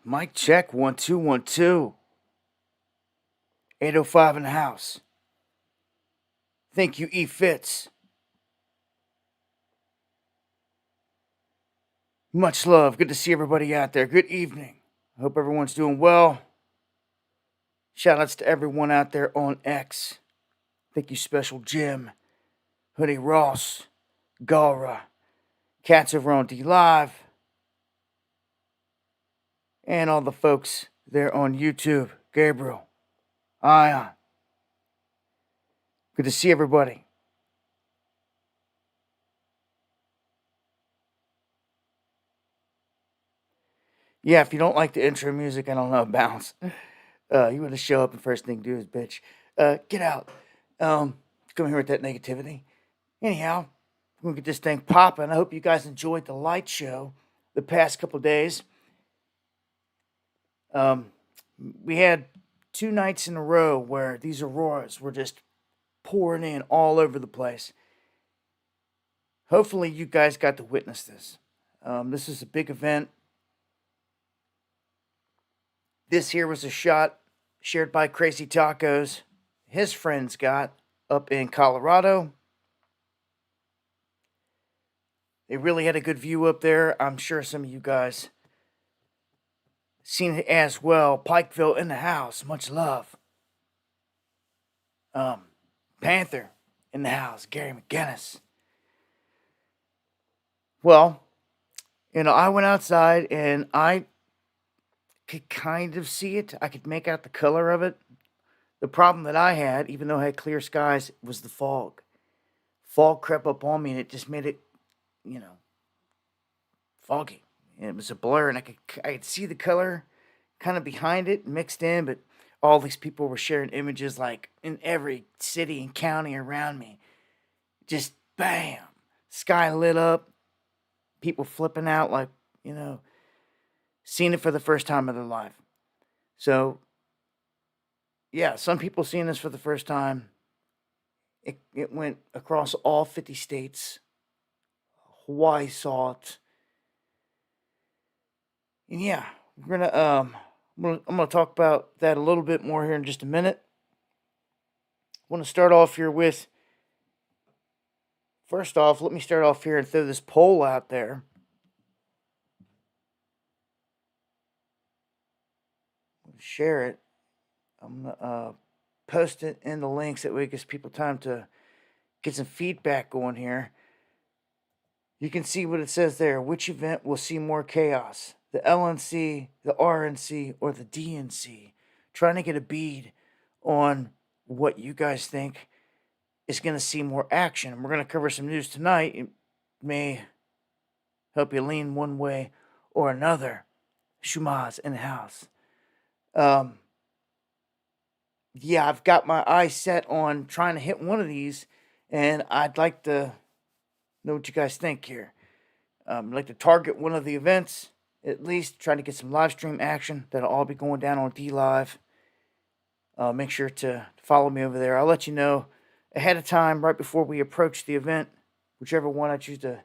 Mic check 1 2 1 2. 805 in the house. Thank you, E Fitz. Much love. Good to see everybody out there. Good evening. I hope everyone's doing well. Shout outs to everyone out there on X. Thank you, Special Jim, Hoodie Ross, Gara, Cats over on D Live, and all the folks there on YouTube. Gabriel, Ion. Good to see everybody. Yeah, if you don't like the intro music, I don't know, bounce. You want to show up and first thing do is bitch. Get out. Come here with that negativity. Anyhow, we're gonna get this thing popping. I hope you guys enjoyed the light show the past couple days. We had 2 nights in a row where these auroras were just pouring in all over the place. Hopefully, you guys got to witness this. This is a big event. This here was a shot shared by Crazy Tacos. His friends got up in Colorado. They really had a good view up there. I'm sure some of you guys seen it as well. Pikeville in the house. Much love. Panther in the house. Gary McGinnis. Well, I went outside and I could kind of see it. I could make out the color of it. The problem that I had, even though I had clear skies, was the fog. Fog crept up on me and it just made it, foggy. And it was a blur and I could see the color kind of behind it mixed in, but all these people were sharing images like in every city and county around me. Just bam, sky lit up, people flipping out like, seeing it for the first time of their life. So, yeah, some people seeing this for the first time. It went across all 50 states. Hawaii saw it. And yeah, we're gonna I'm gonna talk about that a little bit more here in just a minute. I want to start off here with, first off, let me start off here and throw this poll out there. Share it. I'm gonna post it in the links. That way it gives people time to get some feedback going here. You can see what it says there. Which event will see more chaos? The LNC, the RNC, or the DNC? Trying to get a bead on what you guys think is going to see more action. And we're going to cover some news tonight. It may help you lean one way or another. Shumaz in the house. Yeah, I've got my eyes set on trying to hit one of these, and I'd like to know what you guys think here. I'd like to target one of the events, at least try to get some live stream action. That'll all be going down on D Live. Make sure to follow me over there. I'll let you know ahead of time, right before we approach the event, whichever one I choose to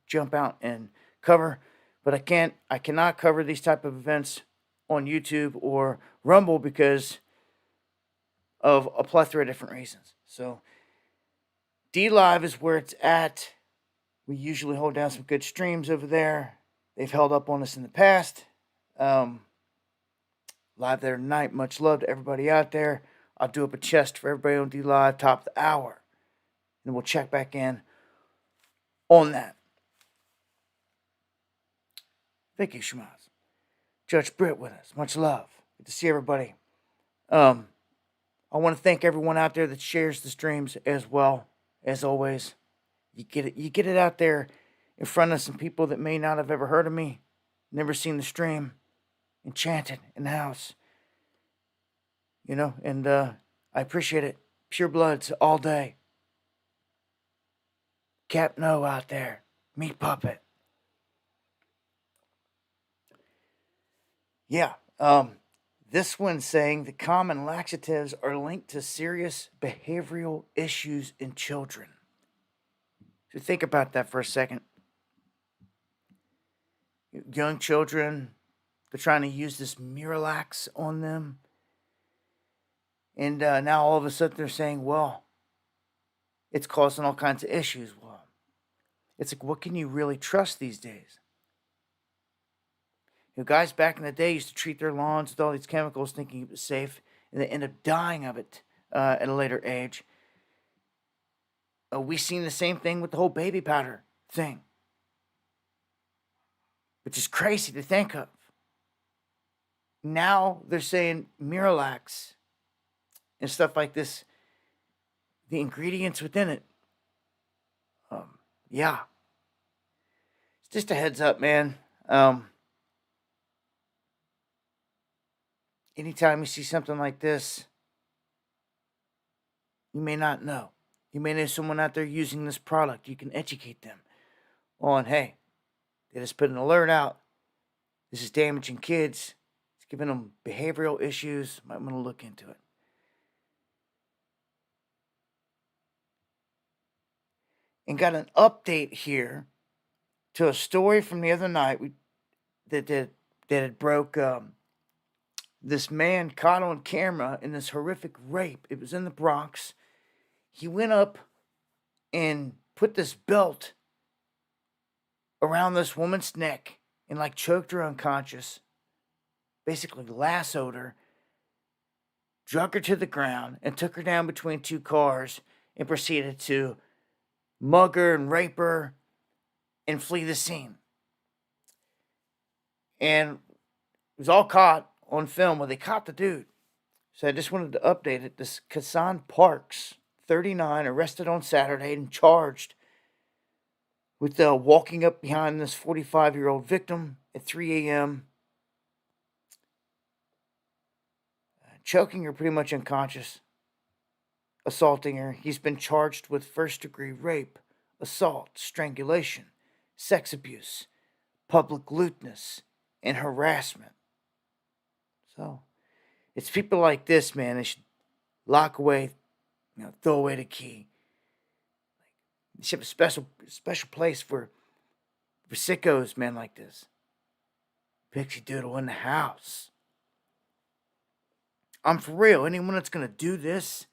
jump out and cover. But I cannot cover these type of events on YouTube or Rumble because of a plethora of different reasons. So D Live is where it's at. We usually hold down some good streams over there. They've held up on us in the past. Live there tonight. Much love to everybody out there. I'll do up a chest for everybody on D Live top of the hour. And we'll check back in on that. Thank you, Shumaz. Judge Britt with us. Much love. Good to see everybody. I want to thank everyone out there that shares the streams as well. As always, you get it out there in front of some people that may not have ever heard of me, never seen the stream, enchanted in the house. And I appreciate it. Pure bloods all day. Cap No out there. Meat Puppet. Yeah. This one's saying the common laxatives are linked to serious behavioral issues in children. So think about that for a second. Young children, They're trying to use this Miralax on them. And now all of a sudden they're saying, well, it's causing all kinds of issues. Well, it's like, what can you really trust these days? Guys back in the day used to treat their lawns with all these chemicals thinking it was safe, and they end up dying of it at a later age. We've seen the same thing with the whole baby powder thing, which is crazy to think of. Now they're saying Miralax and stuff like this, the ingredients within it. Yeah. It's just a heads up, man. Anytime you see something like this, you may not know. You may know someone out there using this product. You can educate them on, hey, they just put an alert out. This is damaging kids. It's giving them behavioral issues. Might want to look into it. And got an update here to a story from the other night that had broke. This man caught on camera in this horrific rape. It was in the Bronx. He went up and put this belt around this woman's neck and like choked her unconscious. Basically lassoed her, drug her to the ground, and took her down between two cars and proceeded to mug her and rape her and flee the scene. And it was all caught on film. Well, they caught the dude. So I just wanted to update it. This Kassan Parks, 39, arrested on Saturday and charged with walking up behind this 45-year-old victim at 3 a.m., choking her pretty much unconscious, assaulting her. He's been charged with first-degree rape, assault, strangulation, sex abuse, public lewdness, and harassment. So, it's people like this, man. They should lock away, throw away the key. They should have a special place for sickos, man, like this. Pixie Doodle in the house. I'm for real. Anyone that's gonna do this,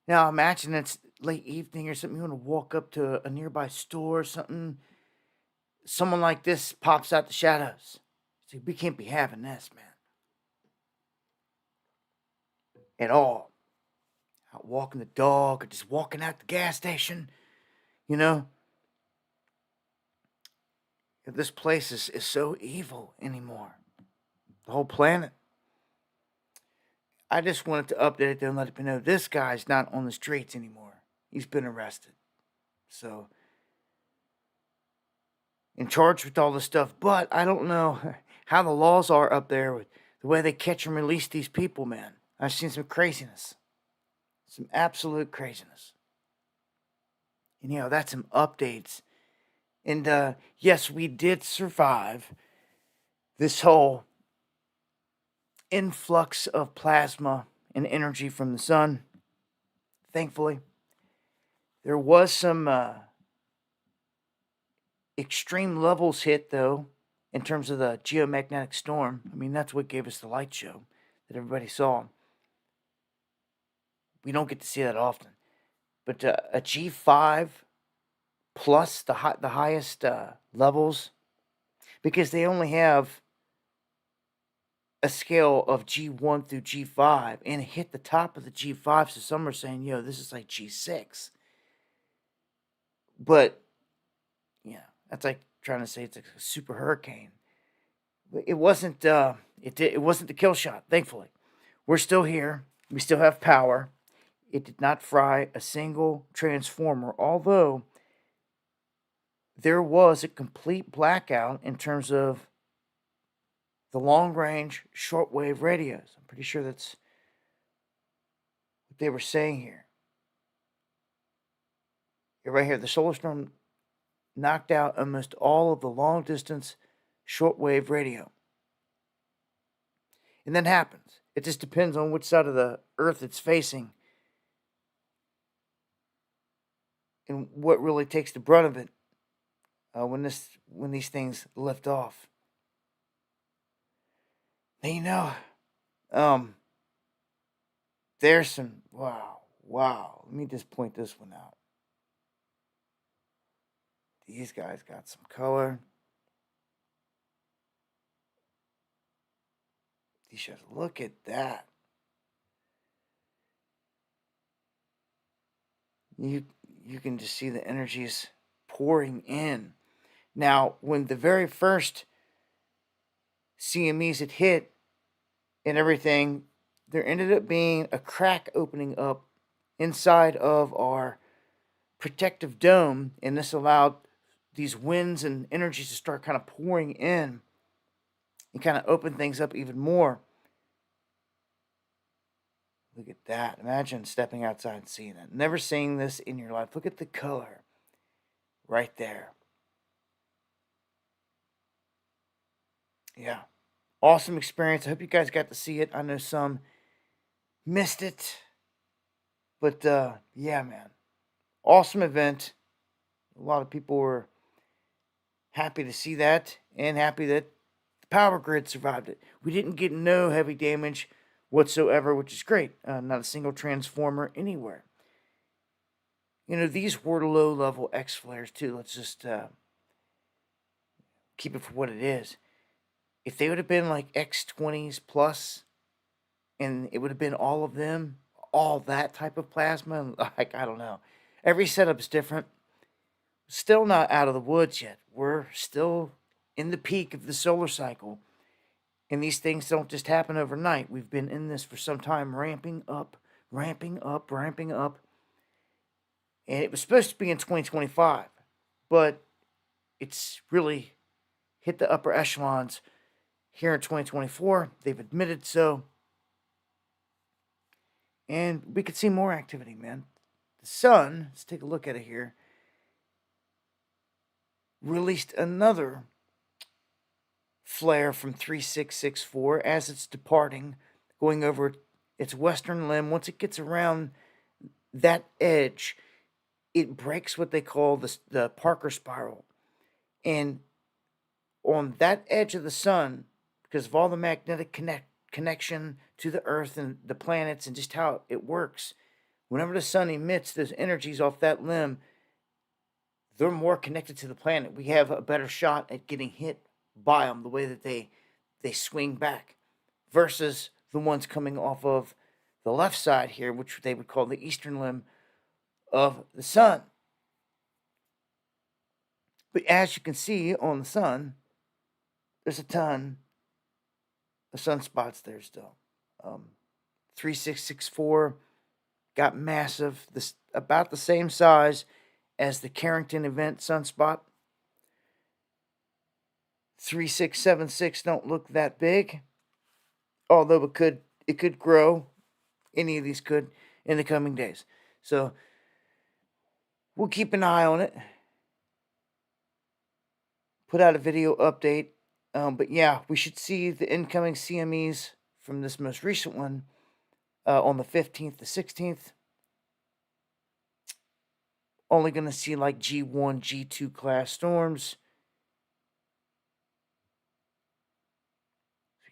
now imagine it's late evening or something. You want to walk up to a nearby store or something. Someone like this pops out the shadows. See, we can't be having this, man. At all. Out walking the dog or just walking out the gas station. This place is so evil anymore. The whole planet. I just wanted to update it and let you know this guy's not on the streets anymore. He's been arrested. So, in charge with all this stuff. But I don't know how the laws are up there with the way they catch and release these people, man. I've seen some craziness. Some absolute craziness. And, that's some updates. And, yes, we did survive this whole influx of plasma and energy from the sun. Thankfully, there was some extreme levels hit, though, in terms of the geomagnetic storm. I mean, that's what gave us the light show that everybody saw. We don't get to see that often. But a G5 plus the highest levels, because they only have a scale of G1 through G5, and it hit the top of the G5, so some are saying, this is like G6. But, that's like trying to say it's like a super hurricane. It wasn't, it wasn't the kill shot, thankfully. We're still here. We still have power. It did not fry a single transformer, although there was a complete blackout in terms of the long-range shortwave radios. I'm pretty sure that's what they were saying here. Right here, the solar storm knocked out almost all of the long-distance shortwave radio. And that happens. It just depends on which side of the earth it's facing and what really takes the brunt of it when these things lift off. And um, there's some, wow. Let me just point this one out. These guys got some color. These shows, look at that. You you can just see the energies pouring in. Now, when the very first CMEs had hit and everything, there ended up being a crack opening up inside of our protective dome, and this allowed these winds and energies to start kind of pouring in and kind of open things up even more. Look at that. Imagine stepping outside and seeing that. Never seeing this in your life. Look at the color right there. Yeah. Awesome experience. I hope you guys got to see it. I know some missed it. But yeah, man. Awesome event. A lot of people were happy to see that and happy that the power grid survived it. We didn't get no heavy damage whatsoever, which is great. Not a single transformer anywhere. These were low level X flares too. Let's just keep it for what it is. If they would have been like X20s plus, and it would have been all of them, all that type of plasma, like, I don't know. Every setup is different. Still not out of the woods yet. We're still in the peak of the solar cycle. And these things don't just happen overnight. We've been in this for some time, ramping up. And it was supposed to be in 2025, but it's really hit the upper echelons here in 2024. They've admitted so. And we could see more activity, man. The sun, let's take a look at it here, released another flare from 3664 as it's departing, going over its western limb. Once it gets around that edge, it breaks what they call the Parker spiral. And on that edge of the sun, because of all the magnetic connection to the Earth and the planets and just how it works, whenever the sun emits those energies off that limb, they're more connected to the planet. We have a better shot at getting hit by them the way that they swing back versus the ones coming off of the left side here, which they would call the eastern limb of the sun. But as you can see on the sun, there's a ton of sunspots there still. 3664 got massive, this about the same size as the Carrington event sunspot. 3676 don't look that big, although it could grow. Any of these could in the coming days. So we'll keep an eye on it. Put out a video update. But yeah, we should see the incoming CMEs from this most recent one on the 15th, the 16th. Only going to see like G1, G2 class storms.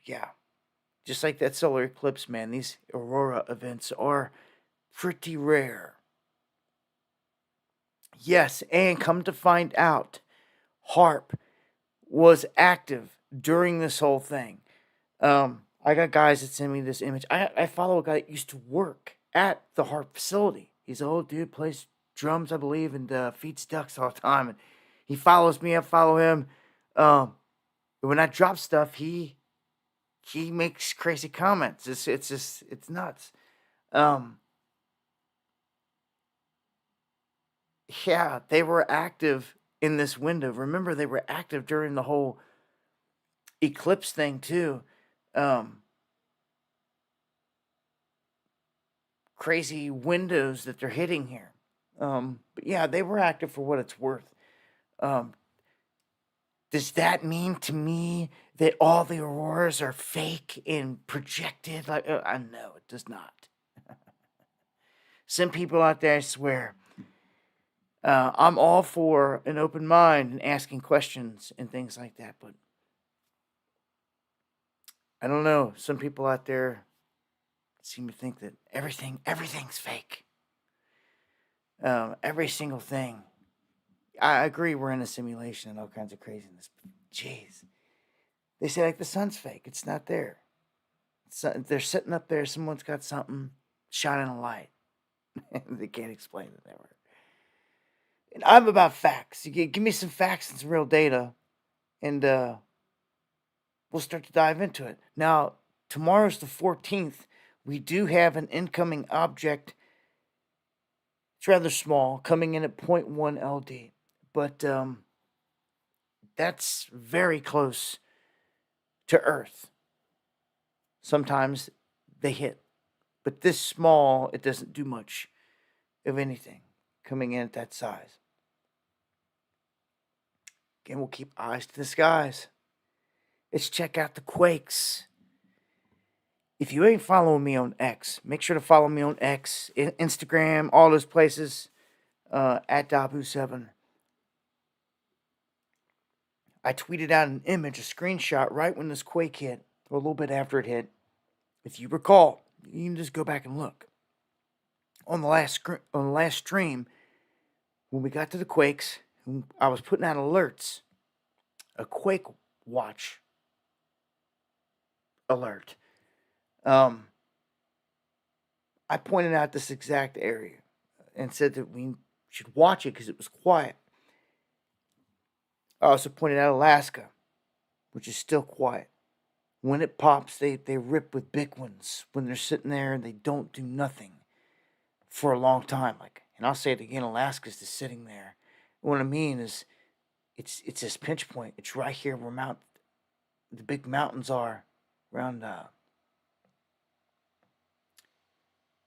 Yeah, just like that solar eclipse, man, these aurora events are pretty rare. Yes, and come to find out, HAARP was active during this whole thing. I got guys that send me this image. I follow a guy that used to work at the HAARP facility. He's an old dude, plays drums, I believe, and feeds ducks all the time. And he follows me, I follow him. When I drop stuff, he makes crazy comments. It's nuts. Yeah, they were active in this window. Remember, they were active during the whole eclipse thing too. Crazy windows that they're hitting here. But yeah, they were active for what it's worth. Does that mean to me that all the auroras are fake and projected? Like, I know it does not. Some people out there swear. I'm all for an open mind and asking questions and things like that, but I don't know. Some people out there seem to think that everything's fake. Every single thing. I agree we're in a simulation and all kinds of craziness. But jeez. They say like the sun's fake. It's not there. They're sitting up there. Someone's got something shining a light. They can't explain it ever. And I'm about facts. You give me some facts and some real data, and we'll start to dive into it. Now, tomorrow's the 14th. We do have an incoming object. It's rather small, coming in at 0.1 LD, but that's very close to Earth. Sometimes they hit, but this small, it doesn't do much of anything coming in at that size. Again, we'll keep eyes to the skies. Let's check out the quakes. If you ain't following me on X, make sure to follow me on X, Instagram, all those places, at Dabu7. I tweeted out an image, a screenshot, right when this quake hit, or a little bit after it hit. If you recall, you can just go back and look. On the last stream, when we got to the quakes, I was putting out alerts. A quake watch alert. I pointed out this exact area and said that we should watch it because it was quiet. I also pointed out Alaska, which is still quiet. When it pops, they rip with big ones when they're sitting there and they don't do nothing for a long time. And I'll say it again, Alaska's just sitting there. What I mean is, it's this pinch point. It's right here where the big mountains are around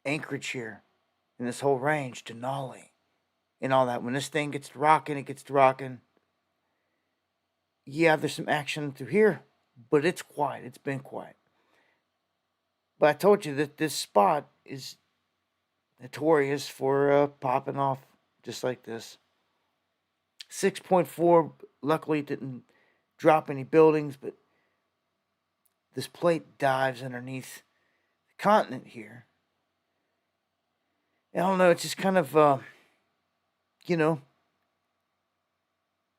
Anchorage here, in this whole range, Denali, and all that. When this thing gets to rocking, it gets to rocking. Yeah, there's some action through here, but it's quiet. It's been quiet. But I told you that this spot is notorious for popping off just like this. 6.4, luckily it didn't drop any buildings, but this plate dives underneath the continent here. I don't know, it's just kind of,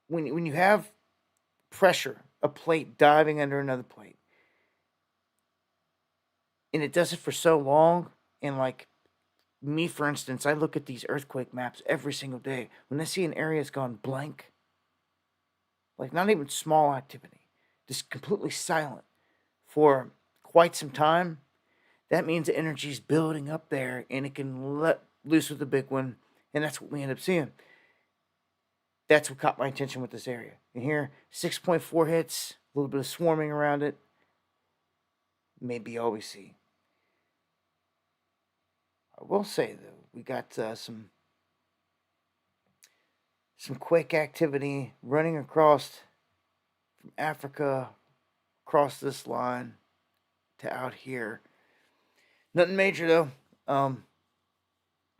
when you have pressure, a plate diving under another plate, and it does it for so long, and like me, for instance, I look at these earthquake maps every single day. When I see an area's gone blank, like not even small activity, just completely silent for quite some time, that means the energy's building up there and it can let loose with the big one, and that's what we end up seeing. That's what caught my attention with this area. And here, 6.4 hits, a little bit of swarming around it. Maybe all we see. I will say, though, we got some quick activity running across from Africa, across this line to out here. Nothing major, though.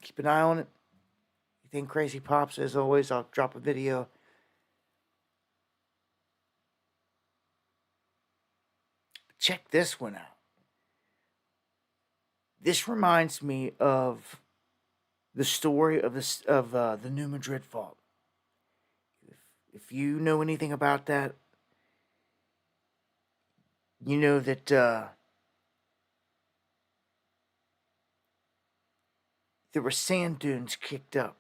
Keep an eye on it. Anything crazy pops, as always, I'll drop a video. Check this one out. This reminds me of the story of the New Madrid fault. If you know anything about that, you know that there were sand dunes kicked up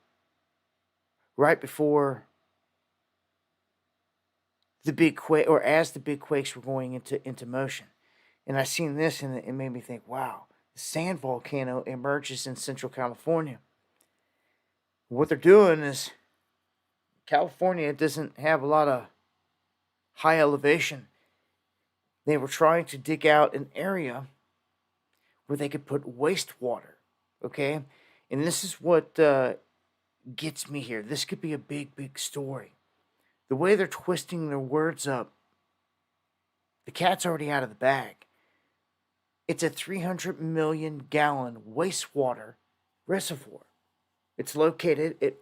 right before the big quake, or as the big quakes were going into motion. And I seen this, and it made me think, wow, the sand volcano emerges in Central California. What they're doing is, California doesn't have a lot of high elevation. They were trying to dig out an area where they could put wastewater, okay? And this is what gets me here. This could be a big, big story. The way they're twisting their words up, the cat's already out of the bag. It's a 300 million gallon wastewater reservoir. It's located at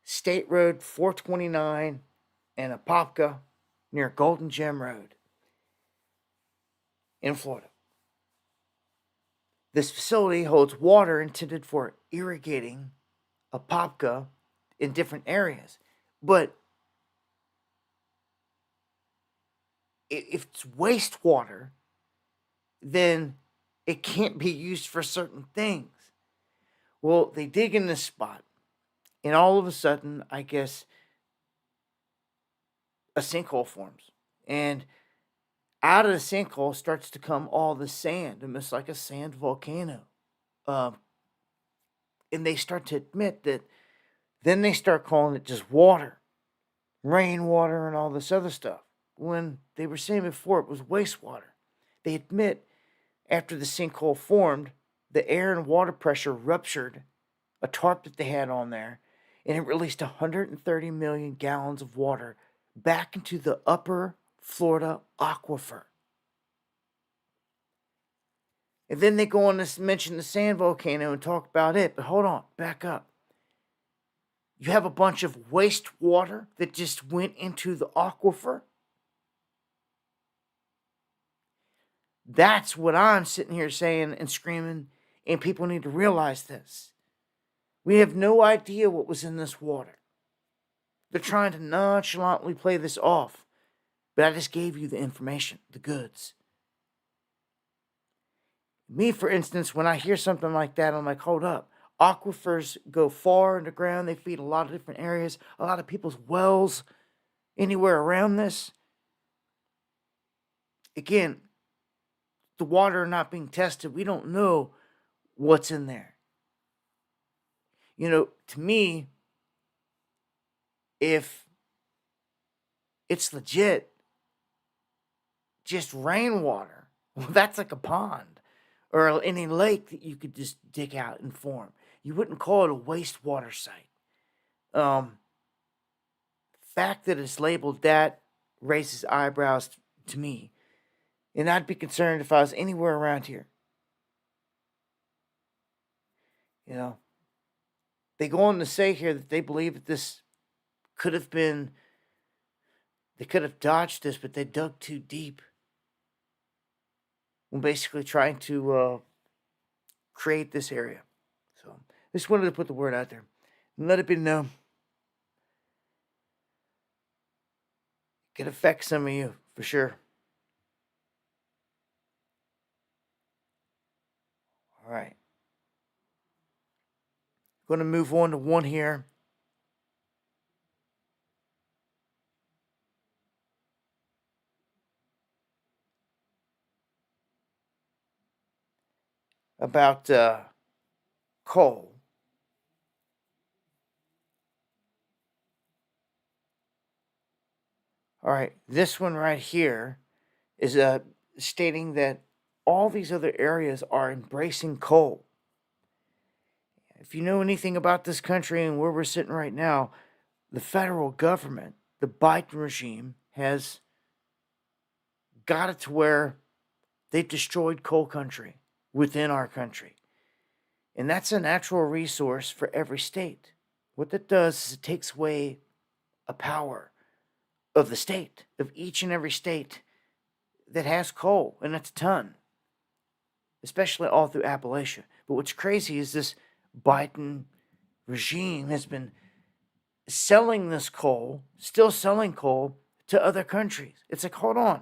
State Road 429 and Apopka near Golden Gem Road. in Florida. This facility holds water intended for irrigating Apopka in different areas. But if it's wastewater, then it can't be used for certain things. Well, they dig in this spot, and all of a sudden, I guess, a sinkhole forms. And out of the sinkhole starts to come all the sand, almost like a sand volcano. Um, and they start to admit that, then they start calling it just water, rainwater, and all this other stuff, when they were saying before it was wastewater. They admit after the sinkhole formed, the air and water pressure ruptured a tarp that they had on there, and it released 130 million gallons of water back into the upper Florida aquifer. And then they go on to mention the sand volcano and talk about it. But hold on, back up. You have a bunch of wastewater that just went into the aquifer. That's what I'm sitting here saying and screaming, and people need to realize this. We have no idea what was in this water. They're trying to nonchalantly play this off, but I just gave you the information, the goods. Me, for instance, when I hear something like that, I'm like, hold up. Aquifers go far underground. They feed a lot of different areas, a lot of people's wells, anywhere around this. Again, the water not being tested, we don't know what's in there. You know, to me, if it's legit, just rainwater, well, that's like a pond or any lake that you could just dig out and form. You wouldn't call it a wastewater site. Fact that it's labeled that raises eyebrows to me. And I'd be concerned if I was anywhere around here. You know, they go on to say here that they believe that this could have been, they could have dodged this, but they dug too deep. When basically trying to create this area. So, just wanted to put the word out there and let it be known. It could affect some of you, for sure. All right. Going to move on to one here. About coal. All right. This one right here is stating that all these other areas are embracing coal. If you know anything about this country and where we're sitting right now, the federal government, the Biden regime, has got it to where they've destroyed coal country within our country. And that's a natural resource for every state. What that does is it takes away a power of the state, of each and every state that has coal, and that's a ton, especially all through Appalachia. But what's crazy is this Biden regime has been selling this coal, still selling coal to other countries. It's like, hold on.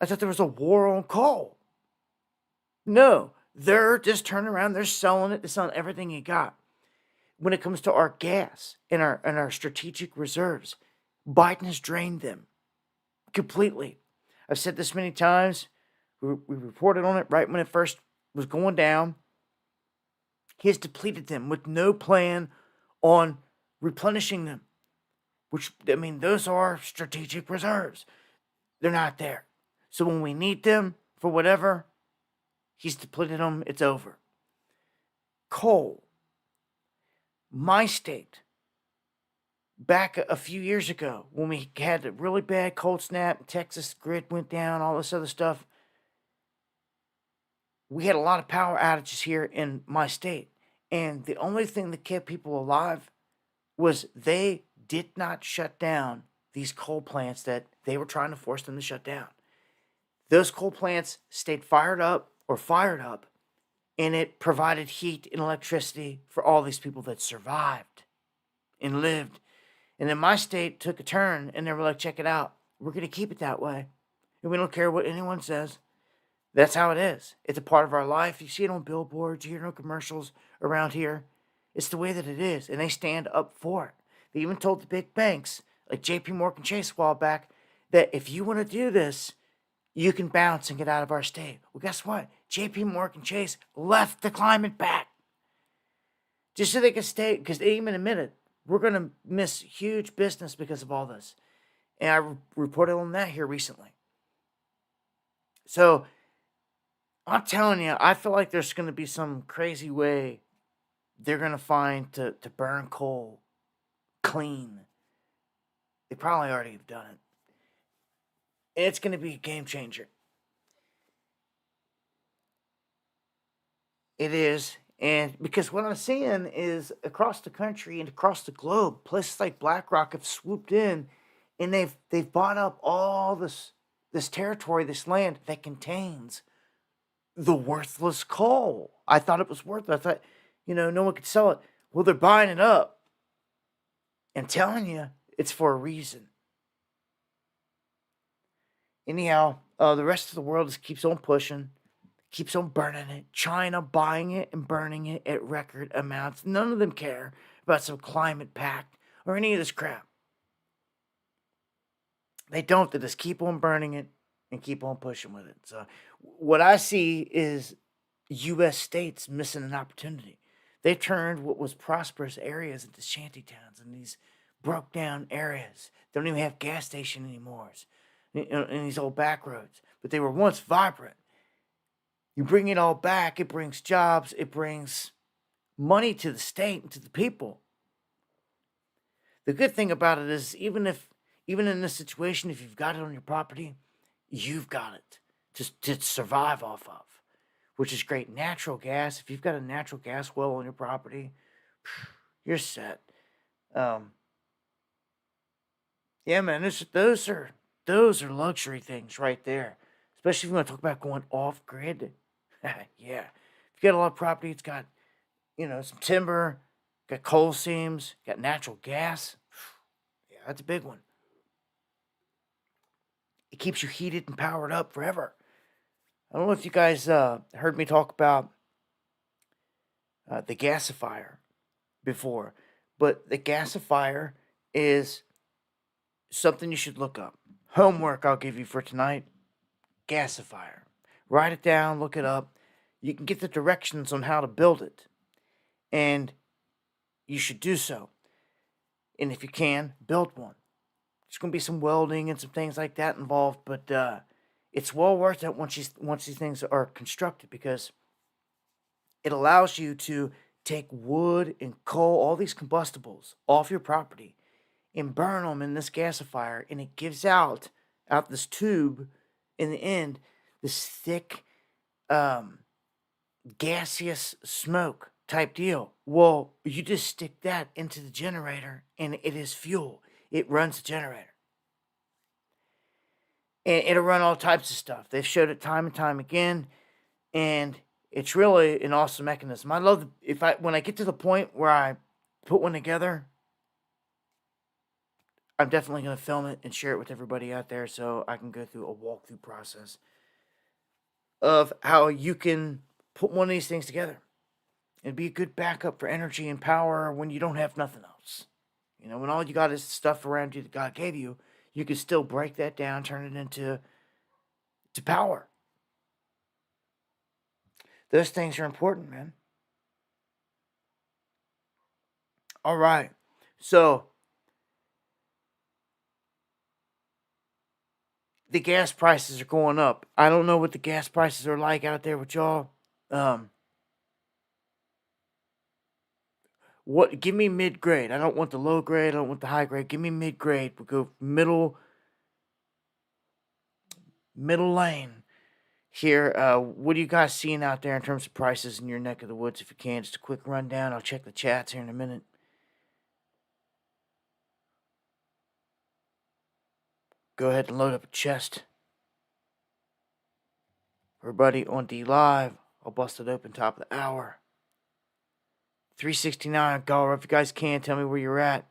I thought there was a war on coal. No, they're just turning around, they're selling it, they're selling everything you got. When it comes to our gas and our strategic reserves, Biden has drained them completely. I've said this many times. We reported on it right when it first was going down. He has depleted them with no plan on replenishing them. Which, I mean, those are strategic reserves. They're not there. So when we need them for whatever, he's depleted them. It's over. Coal. My state, back a few years ago, when we had a really bad cold snap, Texas grid went down, all this other stuff, we had a lot of power outages here in my state. And the only thing that kept people alive was they did not shut down these coal plants that they were trying to force them to shut down. Those coal plants stayed fired up, and it provided heat and electricity for all these people that survived and lived. And then my state took a turn, and they were like, check it out. We're going to keep it that way. And we don't care what anyone says. That's how it is. It's a part of our life. You see it on billboards, you hear it on commercials around here. It's the way that it is, and they stand up for it. They even told the big banks, like JP Morgan Chase a while back, that if you want to do this, you can bounce and get out of our state. Well, guess what? JP Morgan Chase left the climate pact just so they could stay, because they even admitted we're going to miss huge business because of all this. And I reported on that here recently. So I'm telling you, I feel like there's going to be some crazy way they're going to find to burn coal clean. They probably already have done it. It's going to be a game changer. It is. And because what I'm seeing is across the country and across the globe, places like BlackRock have swooped in, and they've bought up all this territory, this land that contains the worthless coal. I thought it was worthless. I thought, no one could sell it. Well, they're buying it up. And telling you, it's for a reason. Anyhow, the rest of the world just keeps on pushing, keeps on burning it. China buying it and burning it at record amounts. None of them care about some climate pact or any of this crap. They don't. They just keep on burning it and keep on pushing with it. So what I see is U.S. states missing an opportunity. They turned what was prosperous areas into shanty towns and these broke down areas. They don't even have gas station anymore in these old back roads. But they were once vibrant. You bring it all back, it brings jobs, it brings money to the state and to the people. The good thing about it is even in this situation, if you've got it on your property, you've got it to survive off of, which is great. Natural gas, if you've got a natural gas well on your property, you're set. Yeah, man, those are luxury things right there. Especially if you want to talk about going off grid. Yeah. If you got a lot of property, it's got, some timber, got coal seams, got natural gas. Yeah, that's a big one. It keeps you heated and powered up forever. I don't know if you guys heard me talk about the gasifier before, but the gasifier is something you should look up. Homework I'll give you for tonight: gasifier. Write it down, look it up. You can get the directions on how to build it, and you should do so. And if you can, build one. There's going to be some welding and some things like that involved, but it's well worth it once these things are constructed, because it allows you to take wood and coal, all these combustibles, off your property and burn them in this gasifier, and it gives out this tube in the end, this thick, gaseous smoke type deal. Well, you just stick that into the generator, and it is fuel. It runs the generator. And it'll run all types of stuff. They've showed it time and time again, and it's really an awesome mechanism. I love when I get to the point where I put one together, I'm definitely going to film it and share it with everybody out there so I can go through a walkthrough process of how you can put one of these things together. It'd be a good backup for energy and power when you don't have nothing else. When all you got is stuff around you that God gave you, you can still break that down, turn it into power. Those things are important, man. All right. So, the gas prices are going up. I don't know what the gas prices are like out there with y'all. Give me mid-grade. I don't want the low grade. I don't want the high grade. Give me mid-grade. We'll go middle lane here. What are you guys seeing out there in terms of prices in your neck of the woods? If you can, just a quick rundown. I'll check the chats here in a minute. Go ahead and load up a chest. Everybody on D Live, I'll bust it open top of the hour. 369, go if you guys can, tell me where you're at.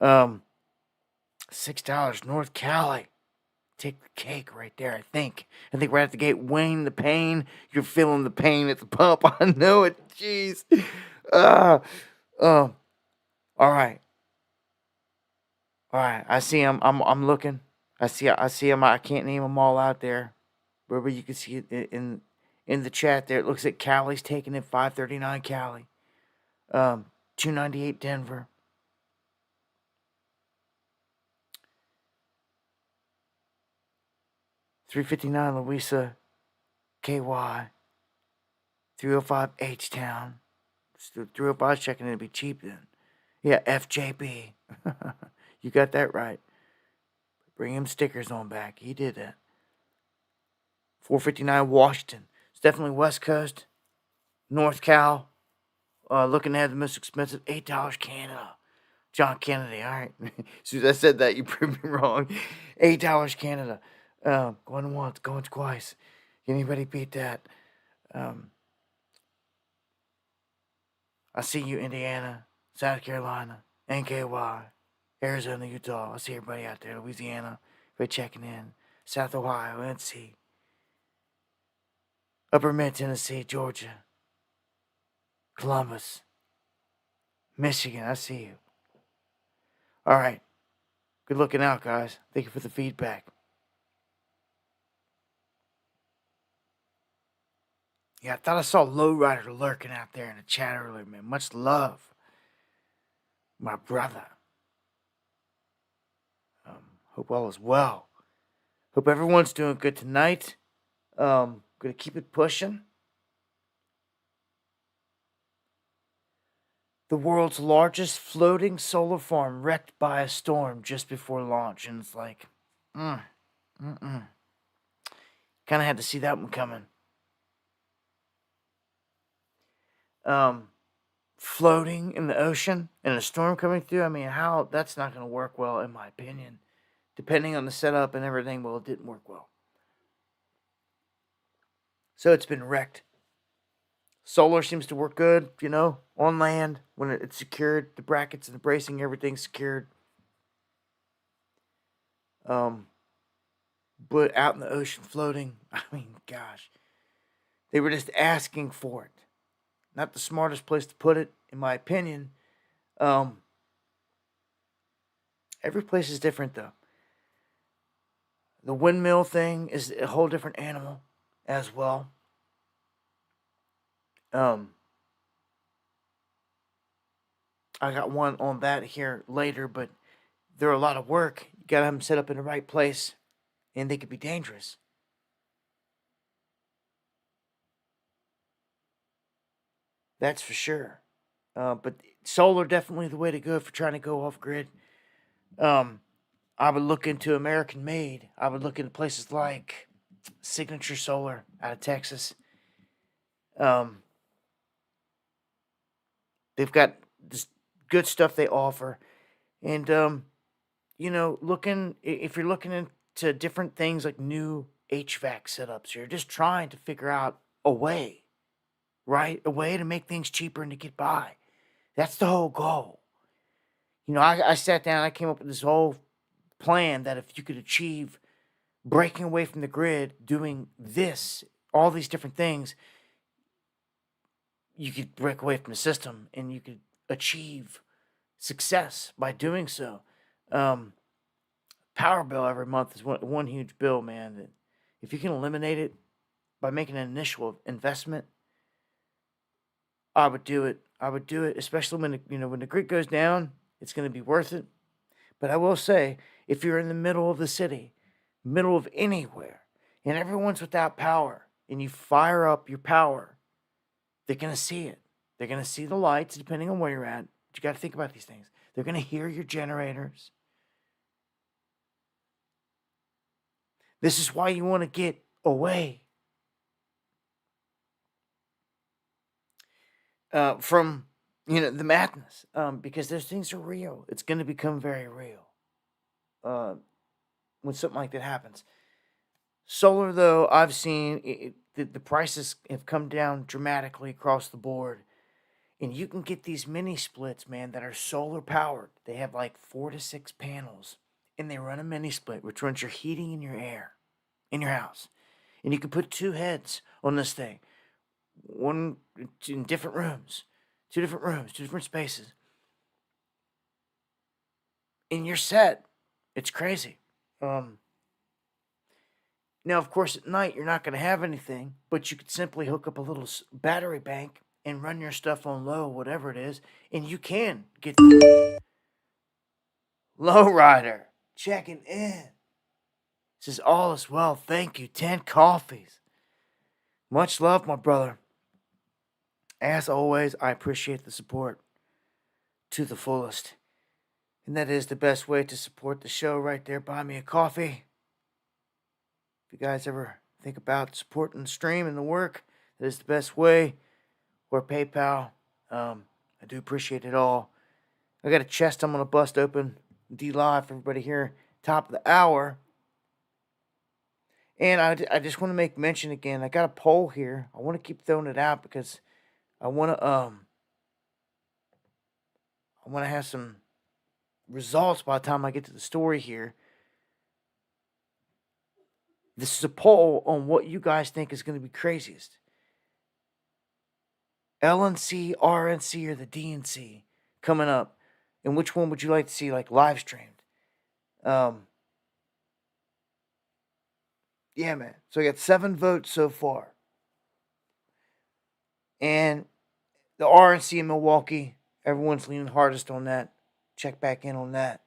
$6 North Cali. Take the cake right there, I think. I think right at the gate, Wayne the pain. You're feeling the pain at the pump. I know it. Jeez. All right. All right. I see him. I'm looking. I see him. I can't name them all out there. Wherever you can see it in the chat there. It looks like Cali's taking it. 539 Cali. 298 Denver. 359 Louisa, KY. 305 H-Town. 305 checking in to be cheap then. Yeah, FJB. You got that right. Bring him stickers on back. He did that. 459 Washington. It's definitely West Coast. North Cal. Looking to have the most expensive $8 Canada. John Kennedy, all right. As soon as I said that, you proved me wrong. $8 Canada. Going once, going twice. Can anybody beat that? I see you, Indiana, South Carolina, NKY, Arizona, Utah. I see everybody out there. Louisiana, everybody checking in. South Ohio, NC. Upper Mid Tennessee, Georgia. Columbus. Michigan, I see you. All right. Good looking out, guys. Thank you for the feedback. Yeah, I thought I saw Lowrider lurking out there in the chat earlier, man. Much love. My brother. Hope all is well. Hope everyone's doing good tonight. Gonna keep it pushing. The world's largest floating solar farm wrecked by a storm just before launch. And it's like, Kind of had to see that one coming. Floating in the ocean and a storm coming through. I mean, how that's not going to work well, in my opinion. Depending on the setup and everything, well, it didn't work well. So it's been wrecked. Solar seems to work good, on land when it's secured, the brackets and the bracing, everything's secured. But out in the ocean floating, I mean, gosh, they were just asking for it. Not the smartest place to put it, in my opinion. Every place is different, though. The windmill thing is a whole different animal as well. I got one on that here later, but they're a lot of work. You gotta have them set up in the right place, and they could be dangerous. That's for sure. But solar definitely the way to go if you're trying to go off grid. I would look into American made. I would look into places like Signature Solar out of Texas. They've got this good stuff they offer. And, if you're looking into different things like new HVAC setups, you're just trying to figure out a way, right? A way to make things cheaper and to get by. That's the whole goal. I sat down, I came up with this whole plan that if you could achieve breaking away from the grid, doing this, all these different things, you could break away from the system and you could achieve success by doing so. Power bill every month is one huge bill, man. That if you can eliminate it by making an initial investment, I would do it. I would do it, especially when the grid goes down. It's going to be worth it. But I will say, if you're in the middle of the city, middle of anywhere, and everyone's without power, and you fire up your power, they're going to see it. They're going to see the lights, depending on where you're at. But you got to think about these things. They're going to hear your generators. This is why you want to get away from the madness, because those things are real. It's going to become very real when something like that happens. Solar, though, I've seen the prices have come down dramatically across the board. And you can get these mini splits, man, that are solar powered. They have like 4 to 6 panels. And they run a mini split, which runs your heating and your air in your house. And you can put 2 heads on this thing. One in different rooms. 2 different rooms, 2 different spaces. And you're set. It's crazy. Now, of course, at night you're not going to have anything, but you could simply hook up a little battery bank and run your stuff on low, whatever it is, and you can get Lowrider checking in. Says all is well, thank you. 10 coffees. Much love, my brother. As always, I appreciate the support to the fullest. And that is the best way to support the show right there. Buy me a coffee. If you guys ever think about supporting the stream and the work, that is the best way. Or PayPal. I do appreciate it all. I got a chest I'm going to bust open. D-Live for everybody here. Top of the hour. And I just want to make mention again. I got a poll here. I want to keep throwing it out because I want to have some results by the time I get to the story here. This is a poll on what you guys think is going to be craziest. LNC, RNC, or the DNC coming up. And which one would you like to see like live streamed? Yeah, man. So I got 7 votes so far. And the RNC in Milwaukee, everyone's leaning hardest on that. Check back in on that.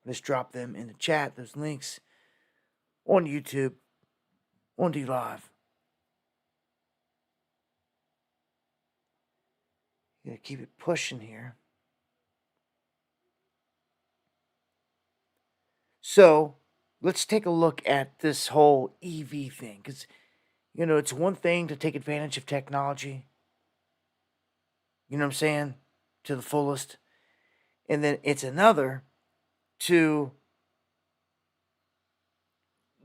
Let's drop them in the chat, those links on YouTube, on D-Live. Gotta keep it pushing here. So let's take a look at this whole EV thing. Because, it's one thing to take advantage of technology. You know what I'm saying? To the fullest. And then it's another to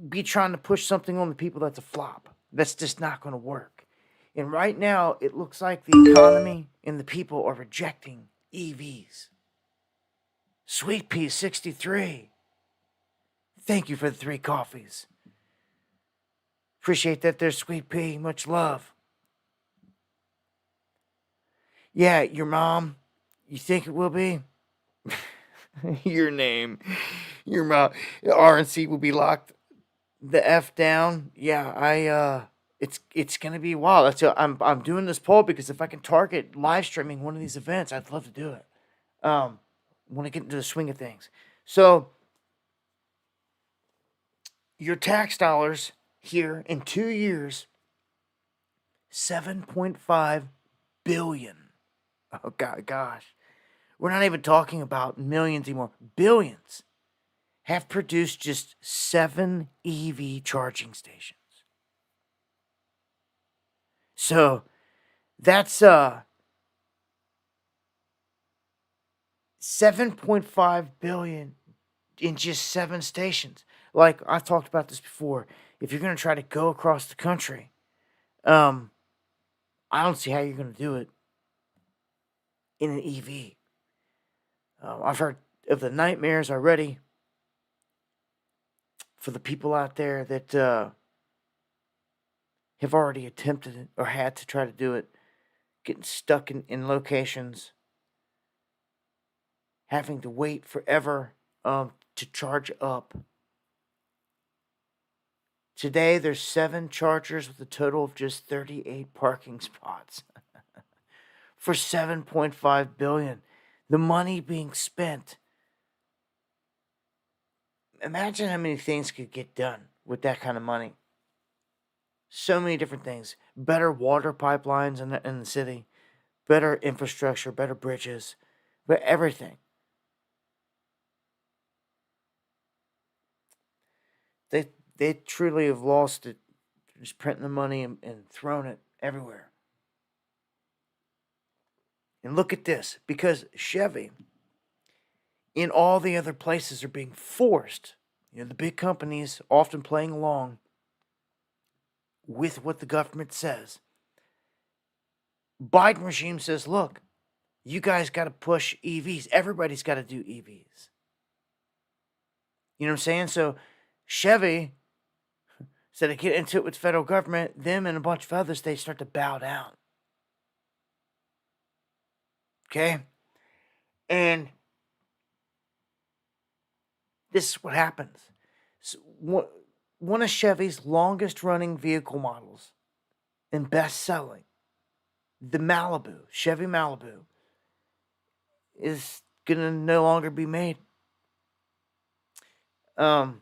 be trying to push something on the people that's a flop. That's just not going to work. And right now, it looks like the economy and the people are rejecting EVs. Sweet Pea 63. Thank you for the 3 coffees. Appreciate that there, Sweet Pea. Much love. Yeah, your mom, you think it will be? Your name. Your mom. RNC will be locked the F down. Yeah, it's gonna be wild. I'm doing this poll because if I can target live streaming one of these events, I'd love to do it. Want to get into the swing of things. So your tax dollars here in 2 years, $7.5 billion. Oh gosh. We're not even talking about millions anymore. Billions have produced just 7 EV charging stations. So that's 7.5 billion in just 7 stations. Like I've talked about this before. If you're going to try to go across the country, I don't see how you're going to do it in an EV. I've heard of the nightmares already for the people out there that have already attempted it or had to try to do it, getting stuck in locations, having to wait forever to charge up. Today, there's 7 chargers with a total of just 38 parking spots for $7.5 billion. The money being spent. Imagine how many things could get done with that kind of money. So many different things. Better water pipelines in the city. Better infrastructure, better bridges. But everything. They truly have lost it. Just printing the money and throwing it everywhere. And look at this. Because Chevy, in all the other places, are being forced. The big companies often playing along with what the government says. Biden regime says, look, you guys got to push EVs. Everybody's got to do EVs. You know what I'm saying? So Chevy, instead of getting into it with the federal government, them and a bunch of others, they start to bow down. Okay? And this is what happens. So one of Chevy's longest running vehicle models and best selling, the Malibu, Chevy Malibu, is going to no longer be made. One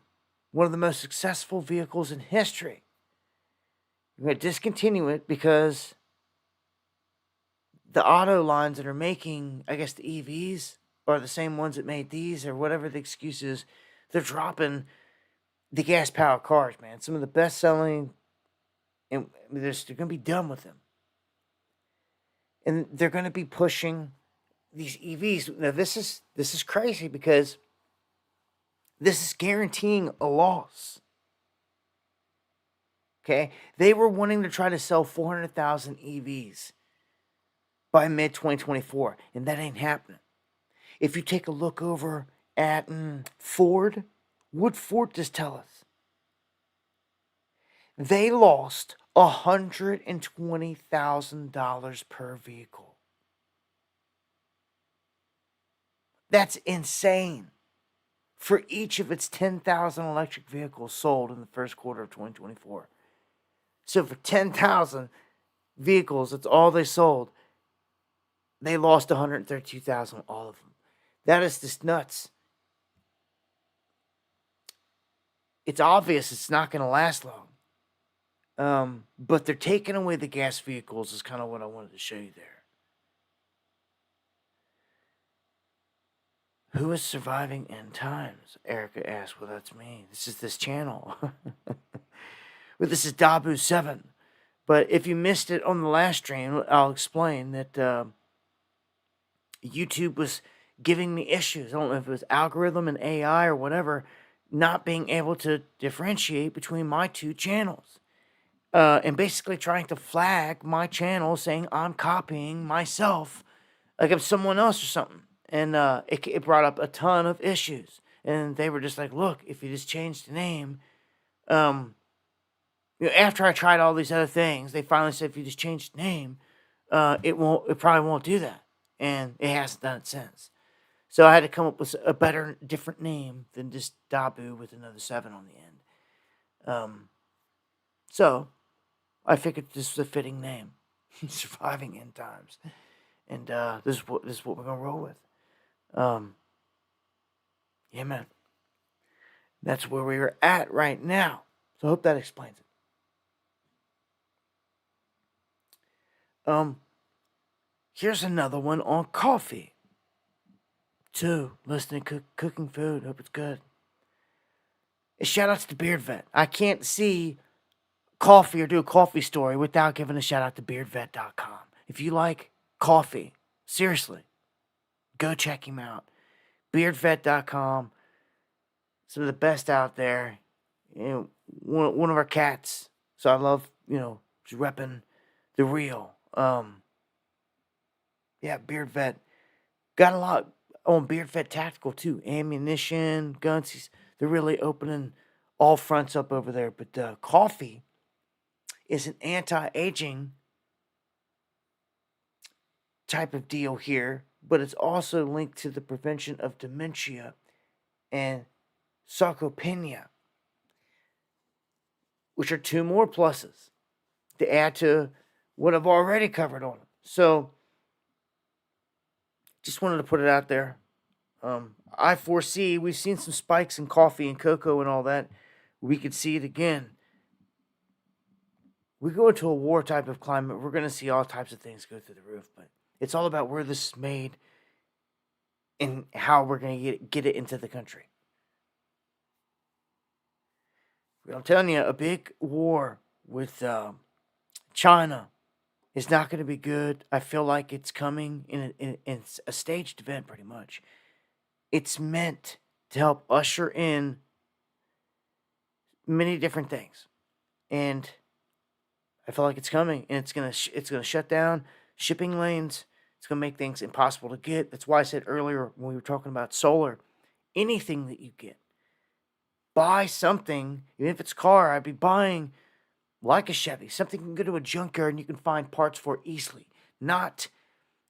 of the most successful vehicles in history. We're going to discontinue it because the auto lines that are making, I guess, the EVs are the same ones that made these, or whatever the excuse is. They're dropping the gas-powered cars, man. Some of the best-selling, and they're going to be done with them. And they're going to be pushing these EVs. Now, this is crazy because this is guaranteeing a loss. Okay? They were wanting to try to sell 400,000 EVs by mid-2024, and that ain't happening. If you take a look over at Ford, what Ford just tell us? They lost $120,000 per vehicle. That's insane. For each of its 10,000 electric vehicles sold in the first quarter of 2024. So for 10,000 vehicles, that's all they sold. They lost 132,000, all of them. That is just nuts. It's obvious it's not going to last long. But they're taking away the gas vehicles is kind of what I wanted to show you there. Who is surviving end times? Erica asked. Well, that's me. This is this channel. Well, this is Dabu7. But if you missed it on the last stream, I'll explain that YouTube was giving me issues. I don't know if it was algorithm and AI or whatever, not being able to differentiate between my two channels. And basically trying to flag my channel saying I'm copying myself like I'm someone else or something. And it brought up a ton of issues. And they were just like, look, if you just change the name, after I tried all these other things, they finally said if you just change the name, it probably won't do that. And it hasn't done it since. So I had to come up with a better, different name than just Dabu with another 7 on the end. So I figured this was a fitting name. Surviving end times. And this is what we're going to roll with. Yeah, man. That's where we are at right now. So I hope that explains it. Here's another one on coffee. 2, listening to cooking food. Hope it's good. Shout outs to Beard Vet. I can't see coffee or do a coffee story without giving a shout out to beardvet.com. If you like coffee, seriously, go check him out. Beardvet.com. Some of the best out there. One of our cats. So I love, just repping the real. Yeah, Beard Vet. Got a lot on Beard Vet Tactical too. Ammunition, guns. They're really opening all fronts up over there. But coffee is an anti-aging type of deal here, but it's also linked to the prevention of dementia and sarcopenia, which are 2 more pluses to add to what I've already covered on them. So just wanted to put it out there. I foresee, we've seen some spikes in coffee and cocoa and all that. We could see it again. We go into a war type of climate, we're going to see all types of things go through the roof. But it's all about where this is made and how we're going to get it into the country. I'm telling you, a big war with China is not going to be good. I feel like it's coming in a staged event, pretty much. It's meant to help usher in many different things. And I feel like it's coming, and it's gonna shut down shipping lanes. It's gonna make things impossible to get. That's why I said earlier when we were talking about solar, anything that you get, buy something. Even if it's a car, I'd be buying like a Chevy, something you can go to a junkyard and you can find parts for easily, not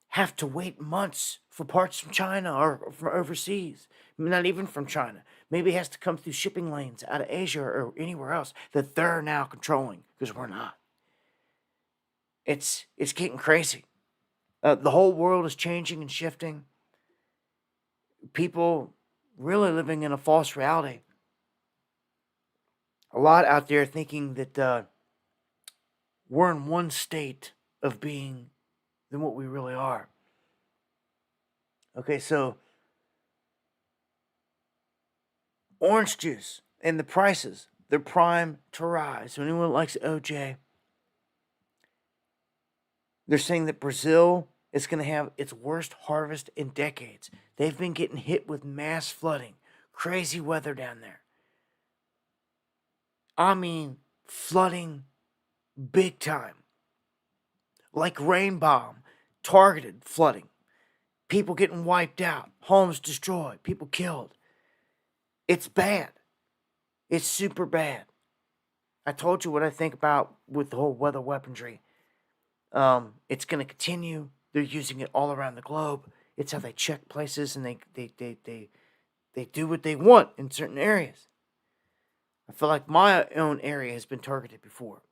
have to wait months for parts from China or from overseas. Not even from China. Maybe it has to come through shipping lanes out of Asia or anywhere else that they're now controlling because we're not. It's getting crazy. The whole world is changing and shifting. People really living in a false reality. A lot out there thinking that we're in one state of being than what we really are. Okay, so orange juice and the prices, they're prime to rise. So anyone that likes OJ, they're saying that Brazil is going to have its worst harvest in decades. They've been getting hit with mass flooding, crazy weather down there. I mean, flooding big time. Like rain bomb, targeted flooding. People getting wiped out, homes destroyed, people killed. It's bad. It's super bad. I told you what I think about with the whole weather weaponry. It's going to continue. They're using it all around the globe. It's how they check places and they do what they want in certain areas. I feel like my own area has been targeted before.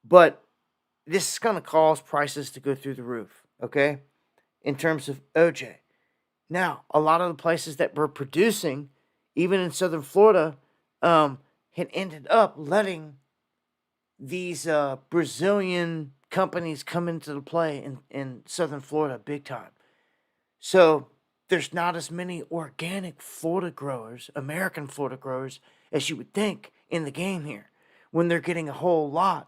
But this is going to cause prices to go through the roof, okay? In terms of OJ. Now, a lot of the places that were producing, even in southern Florida, had ended up letting these Brazilian companies come into the play in southern Florida big time. So there's not as many organic Florida growers, American Florida growers, as you would think in the game here, when they're getting a whole lot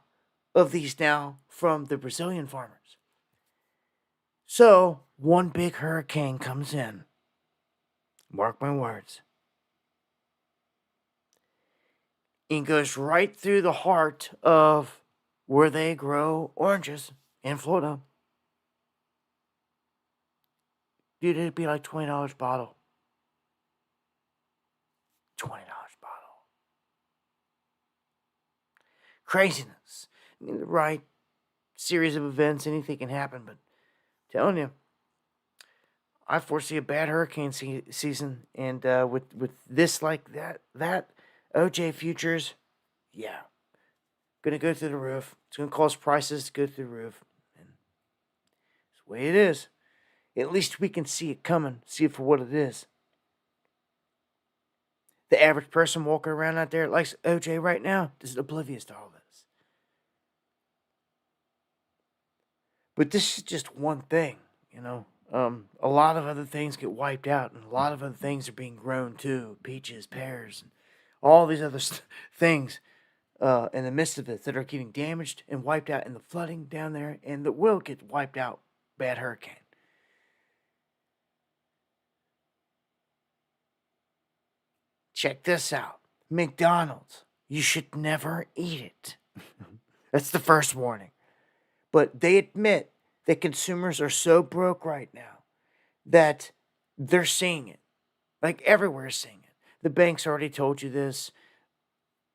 of these now from the Brazilian farmers. So one big hurricane comes in. Mark my words. And goes right through the heart of where they grow oranges in Florida. Dude, it'd be like $20 a bottle. $20 a bottle. Craziness. I mean, the right series of events, anything can happen, but I'm telling you, I foresee a bad hurricane season, and with this like that OJ futures, yeah, gonna go through the roof. It's gonna cause prices to go through the roof, and it's the way it is. At least we can see it coming, see it for what it is. The average person walking around out there likes OJ right now is oblivious to all this. But this is just one thing, you know. A lot of other things get wiped out, and a lot of other things are being grown too. Peaches, pears, and all these other things in the midst of it that are getting damaged and wiped out in the flooding down there, and that will get wiped out. Bad hurricane. Check this out. McDonald's. You should never eat it. That's the first warning. But they admit that consumers are so broke right now that they're seeing it. Like everywhere is seeing it. The banks already told you this.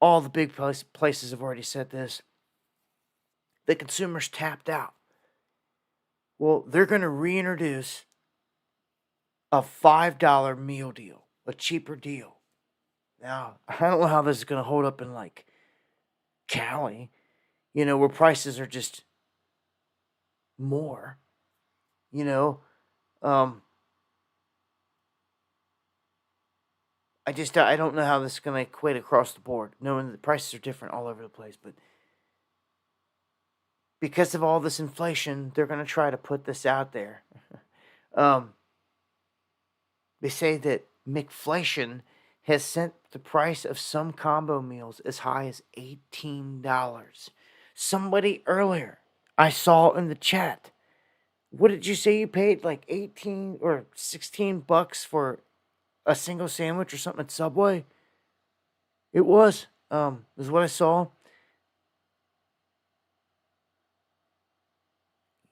All the big places have already said this. The consumers tapped out. Well, they're going to reintroduce a $5 meal deal, a cheaper deal. Now, I don't know how this is going to hold up in like Cali, where prices are just more, you know. I don't know how this is going to equate across the board, knowing that the prices are different all over the place. But because of all this inflation, they're going to try to put this out there. They say that McFlation has sent the price of some combo meals as high as $18. Somebody earlier I saw in the chat, what did you say you paid? Like 18 or $16 for a single sandwich or something at Subway? It was. Is what I saw.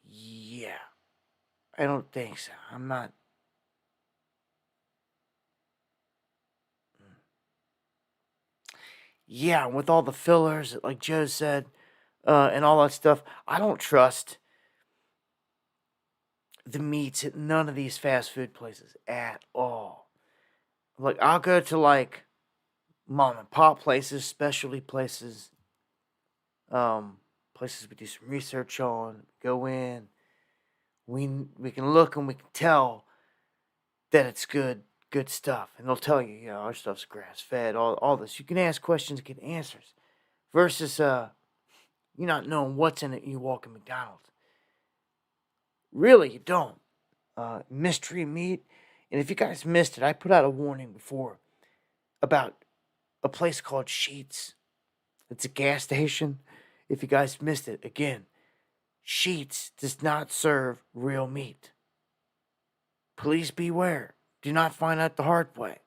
Yeah, I don't think so. I'm not. Yeah, with all the fillers, like Joe said, and all that stuff, I don't trust the meats at none of these fast food places at all. Like, I'll go to like mom and pop places, specialty places, um, places we do some research on. Go in, we can look and we can tell that it's good stuff, and they'll tell you, our stuff's grass fed, all this. You can ask questions, get answers, versus you not knowing what's in it. You walk in McDonald's, really, you don't. Mystery meat, and if you guys missed it, I put out a warning before about a place called Sheets. It's a gas station. If you guys missed it, again, Sheets does not serve real meat. Please beware. Do not find out the hard way.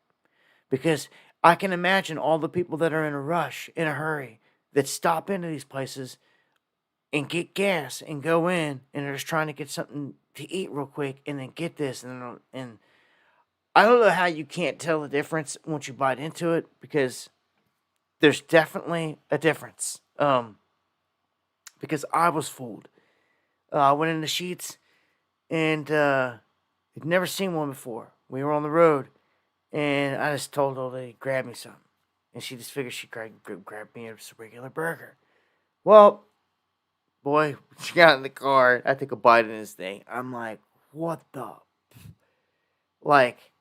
Because I can imagine all the people that are in a rush, in a hurry, that stop into these places and get gas and go in and they're just trying to get something to eat real quick and then get this and I don't know how you can't tell the difference once you bite into it, because there's definitely a difference. Because I was fooled. I went into Sheets and I'd never seen one before. We were on the road and I just told the old lady, grab me some. And she just figured she'd grab me a regular burger. Well, boy, she got in the car. I took a bite of this thing. I'm like, what the? Like,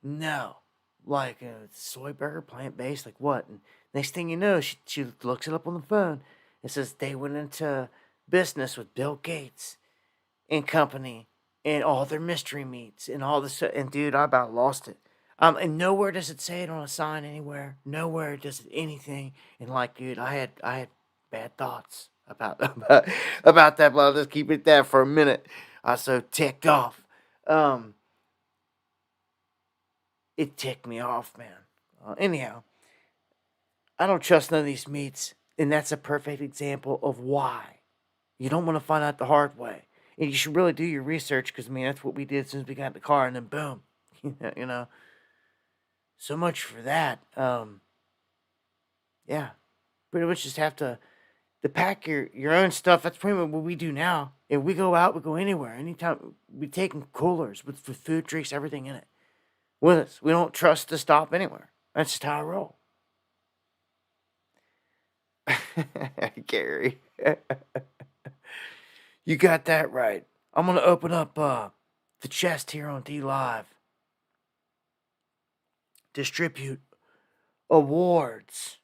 no. Like a soy burger, plant based? Like what? And next thing you know, she looks it up on the phone. It says they went into business with Bill Gates and company and all their mystery meats and all this. And dude, I about lost it. And nowhere does it say it on a sign anywhere. Nowhere does it anything. And like, dude, I had bad thoughts about that. But I'll just keep it that for a minute. I was so ticked off. Um, it ticked me off, man. Anyhow, I don't trust none of these meats, and that's a perfect example of why. You don't want to find out the hard way. And you should really do your research, because, I mean, that's what we did as soon as we got in the car, and then boom. you know, so much for that. Yeah, pretty much just have to pack your own stuff. That's pretty much what we do now. If we go out, we go anywhere. Anytime, we taking coolers with food, drinks, everything in it with us. We don't trust to stop anywhere. That's just how I roll. Gary. You got that right. I'm gonna open up the chest here on D Live. Distribute awards.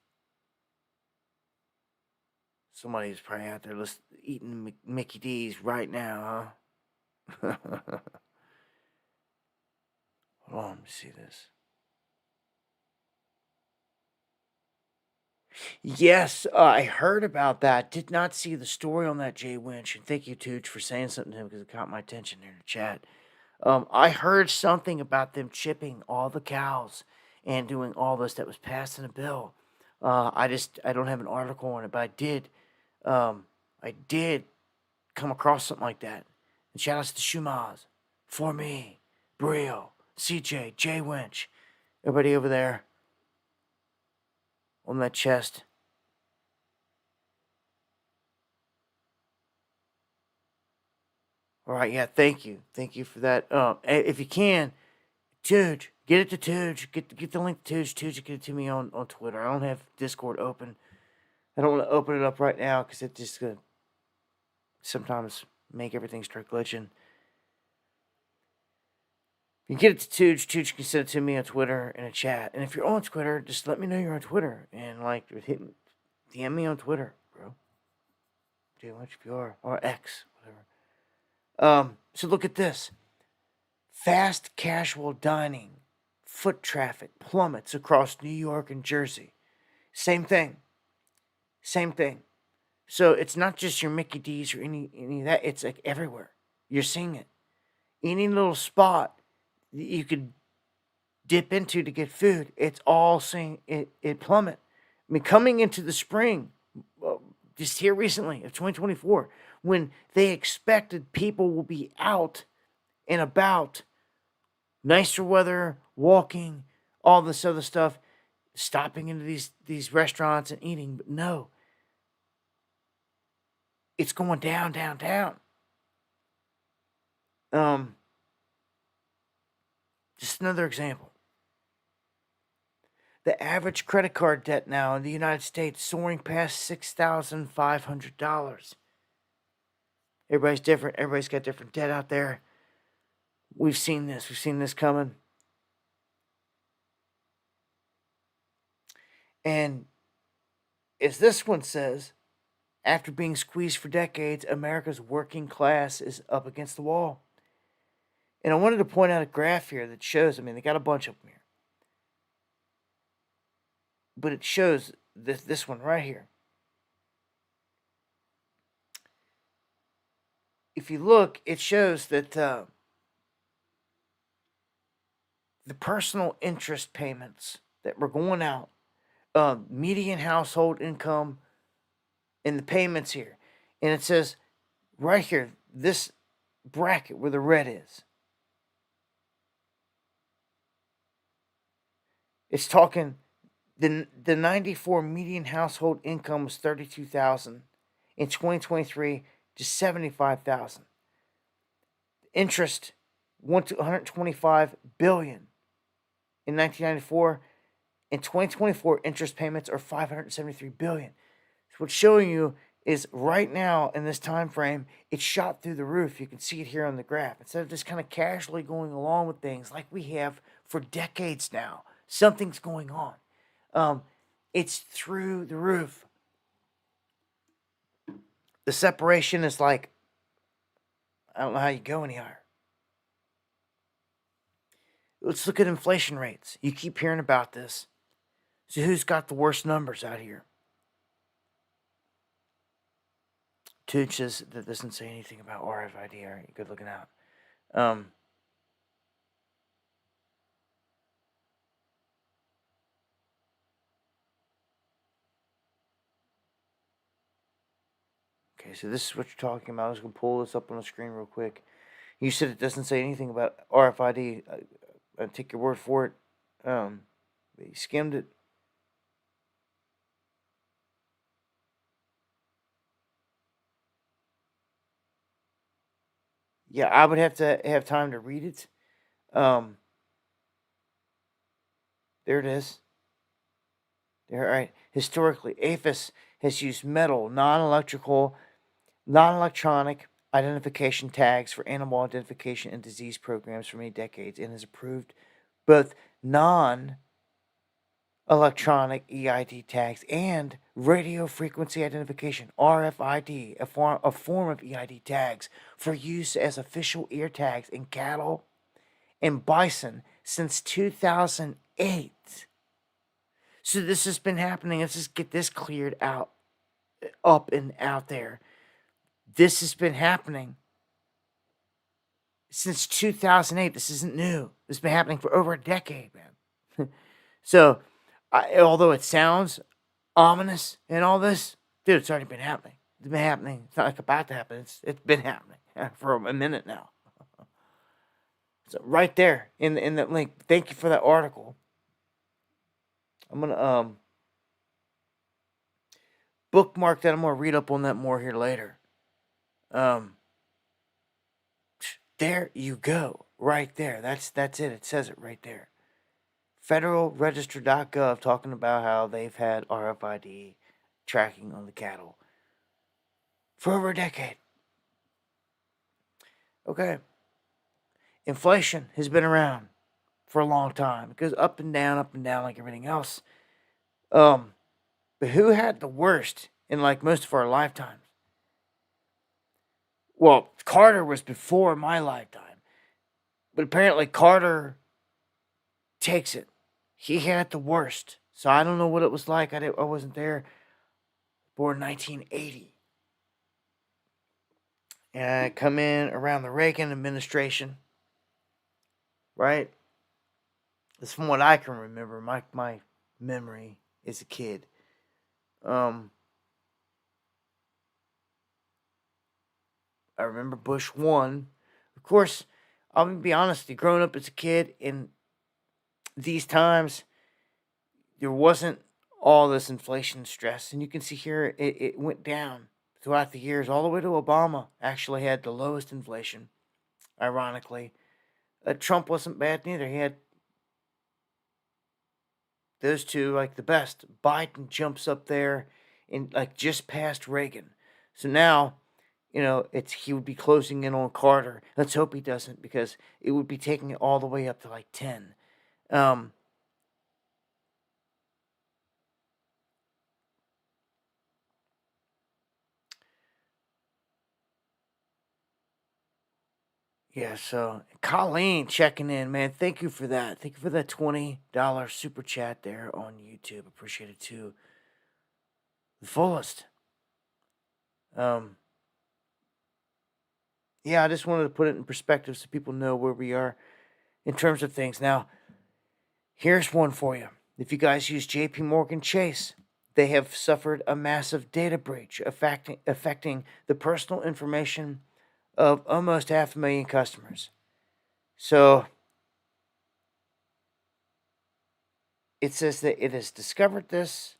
Somebody's probably out there eating Mickey D's right now, huh? Hold on, let me see this. Yes, I heard about that. Did not see the story on that, Jay Winch. And thank you, Tooch, for saying something to him, because it caught my attention there in the chat. I heard something about them chipping all the cows and doing all this that was passed in a bill. I don't have an article on it, but I did come across something like that. And shout outs to Shumaz, For Me, Brio, CJ, Jay Winch, everybody over there on that chest. All right, yeah, thank you. Thank you for that. If you can, Tooge, get it to Tooge. Get the link to Tooge. Tooge, get it to me on Twitter. I don't have Discord open. I don't want to open it up right now because it just sometimes make everything start glitching. You get it to Tooge. Tooge can send it to me on Twitter in a chat. And if you're on Twitter, just let me know you're on Twitter. And like, DM me on Twitter, bro. Do much if you are. Or X, whatever. So look at this. Fast casual dining. Foot traffic plummets across New York and Jersey. Same thing. Same thing. So it's not just your Mickey D's or any of that. It's like everywhere. You're seeing it. Any little spot that you could dip into to get food, it's all seeing it plummet. I mean, coming into the spring, just here recently of 2024, when they expected people will be out and about, nicer weather, walking, all this other stuff, stopping into these restaurants and eating. But no, it's going down, down, down. Just another example. The average credit card debt now in the United States soaring past $6,500. Everybody's different. Everybody's got different debt out there. We've seen this. We've seen this coming. And as this one says, after being squeezed for decades, America's working class is up against the wall. And I wanted to point out a graph here that shows, I mean, they got a bunch of them here. But it shows this one right here. If you look, it shows that the personal interest payments that were going out, median household income, and the payments here. And it says right here, this bracket where the red is. It's talking the 94 median household income was $32,000 in 2023 to $75,000. Interest went to $125 billion in 1994. In 2024, interest payments are $573 billion. So what's showing you is right now in this time frame, it's shot through the roof. You can see it here on the graph. Instead of just kind of casually going along with things like we have for decades now, something's going on. It's through the roof. The separation is like, I don't know how you go any higher. Let's look at inflation rates. You keep hearing about this. So who's got the worst numbers out here? Tooch says that doesn't say anything about RFID. All right, good looking out. Okay, so this is what you're talking about. I was going to pull this up on the screen real quick. You said it doesn't say anything about RFID. I take your word for it. You skimmed it. Yeah, I would have to have time to read it. There it is. There, all right. Historically, APHIS has used metal, non-electronic identification tags for animal identification and disease programs for many decades and has approved both non-electronic EID tags and radio frequency identification, RFID, a form of EID tags for use as official ear tags in cattle and bison since 2008. So this has been happening. Let's just get this cleared out, up and out there. This has been happening since 2008. This isn't new. This has been happening for over a decade, man. So, although it sounds ominous and all this, dude, it's already been happening. It's been happening. It's not like about to happen. It's been happening for a minute now. So right there in that link. Thank you for that article. I'm gonna bookmark that. I'm gonna read up on that more here later. There you go. Right there. That's it. It says it right there. Federalregister.gov talking about how they've had RFID tracking on the cattle for over a decade. Okay. Inflation has been around for a long time. It goes up and down like everything else. But who had the worst in like most of our lifetimes? Well, Carter was before my lifetime. But apparently Carter takes it. He had the worst. So I don't know what it was like. I wasn't there. Born 1980. And I come in around the Reagan administration. Right? That's from what I can remember. My memory as a kid. Um, I remember Bush 1. Of course, I'm going to be honest, growing up as a kid in these times, there wasn't all this inflation stress. And you can see here it went down throughout the years, all the way to Obama actually had the lowest inflation, ironically. Trump wasn't bad neither. He had those two like the best. Biden jumps up there in like just past Reagan. So now, it's he would be closing in on Carter. Let's hope he doesn't, because it would be taking it all the way up to like 10. Um, yeah, so Colleen checking in, man. Thank you for that. Thank you for that $20 super chat there on YouTube. Appreciate it too. The fullest. Um, yeah, I just wanted to put it in perspective so people know where we are in terms of things. Now, here's one for you. If you guys use JP Morgan Chase, they have suffered a massive data breach affecting the personal information of almost 500,000 customers. So it says that it has discovered this.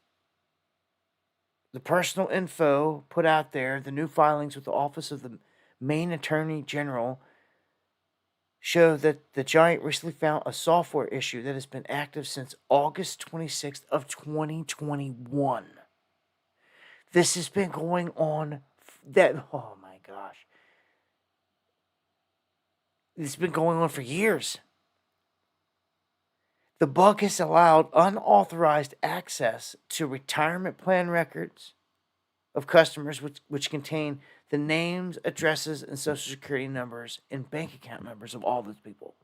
The personal info put out there, the new filings with the Office of the Maine Attorney General show that the giant recently found a software issue that has been active since August 26th of 2021. This has been going on oh my gosh. This has been going on for years. The bug has allowed unauthorized access to retirement plan records of customers which contain the names, addresses, and social security numbers and bank account numbers of all those people.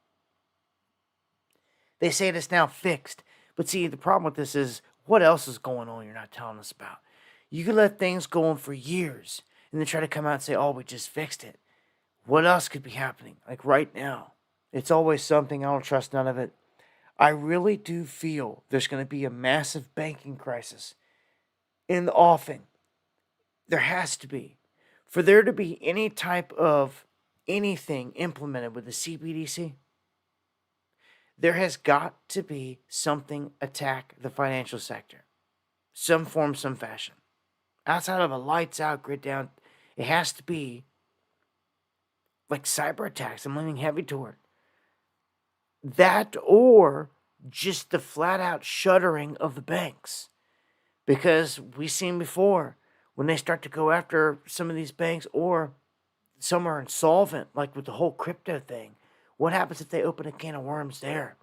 They say it's now fixed. But see, the problem with this is, what else is going on you're not telling us about? You can let things go on for years and then try to come out and say, oh, we just fixed it. What else could be happening? Like right now. It's always something. I don't trust none of it. I really do feel there's going to be a massive banking crisis in the offing. There has to be. For there to be any type of anything implemented with the CBDC, there has got to be something attack the financial sector. Some form, some fashion. Outside of a lights out, grid down, it has to be like cyber attacks. I'm leaning heavy toward that, or just the flat out shuttering of the banks. Because we've seen before, when they start to go after some of these banks, or some are insolvent, like with the whole crypto thing, what happens if they open a can of worms there?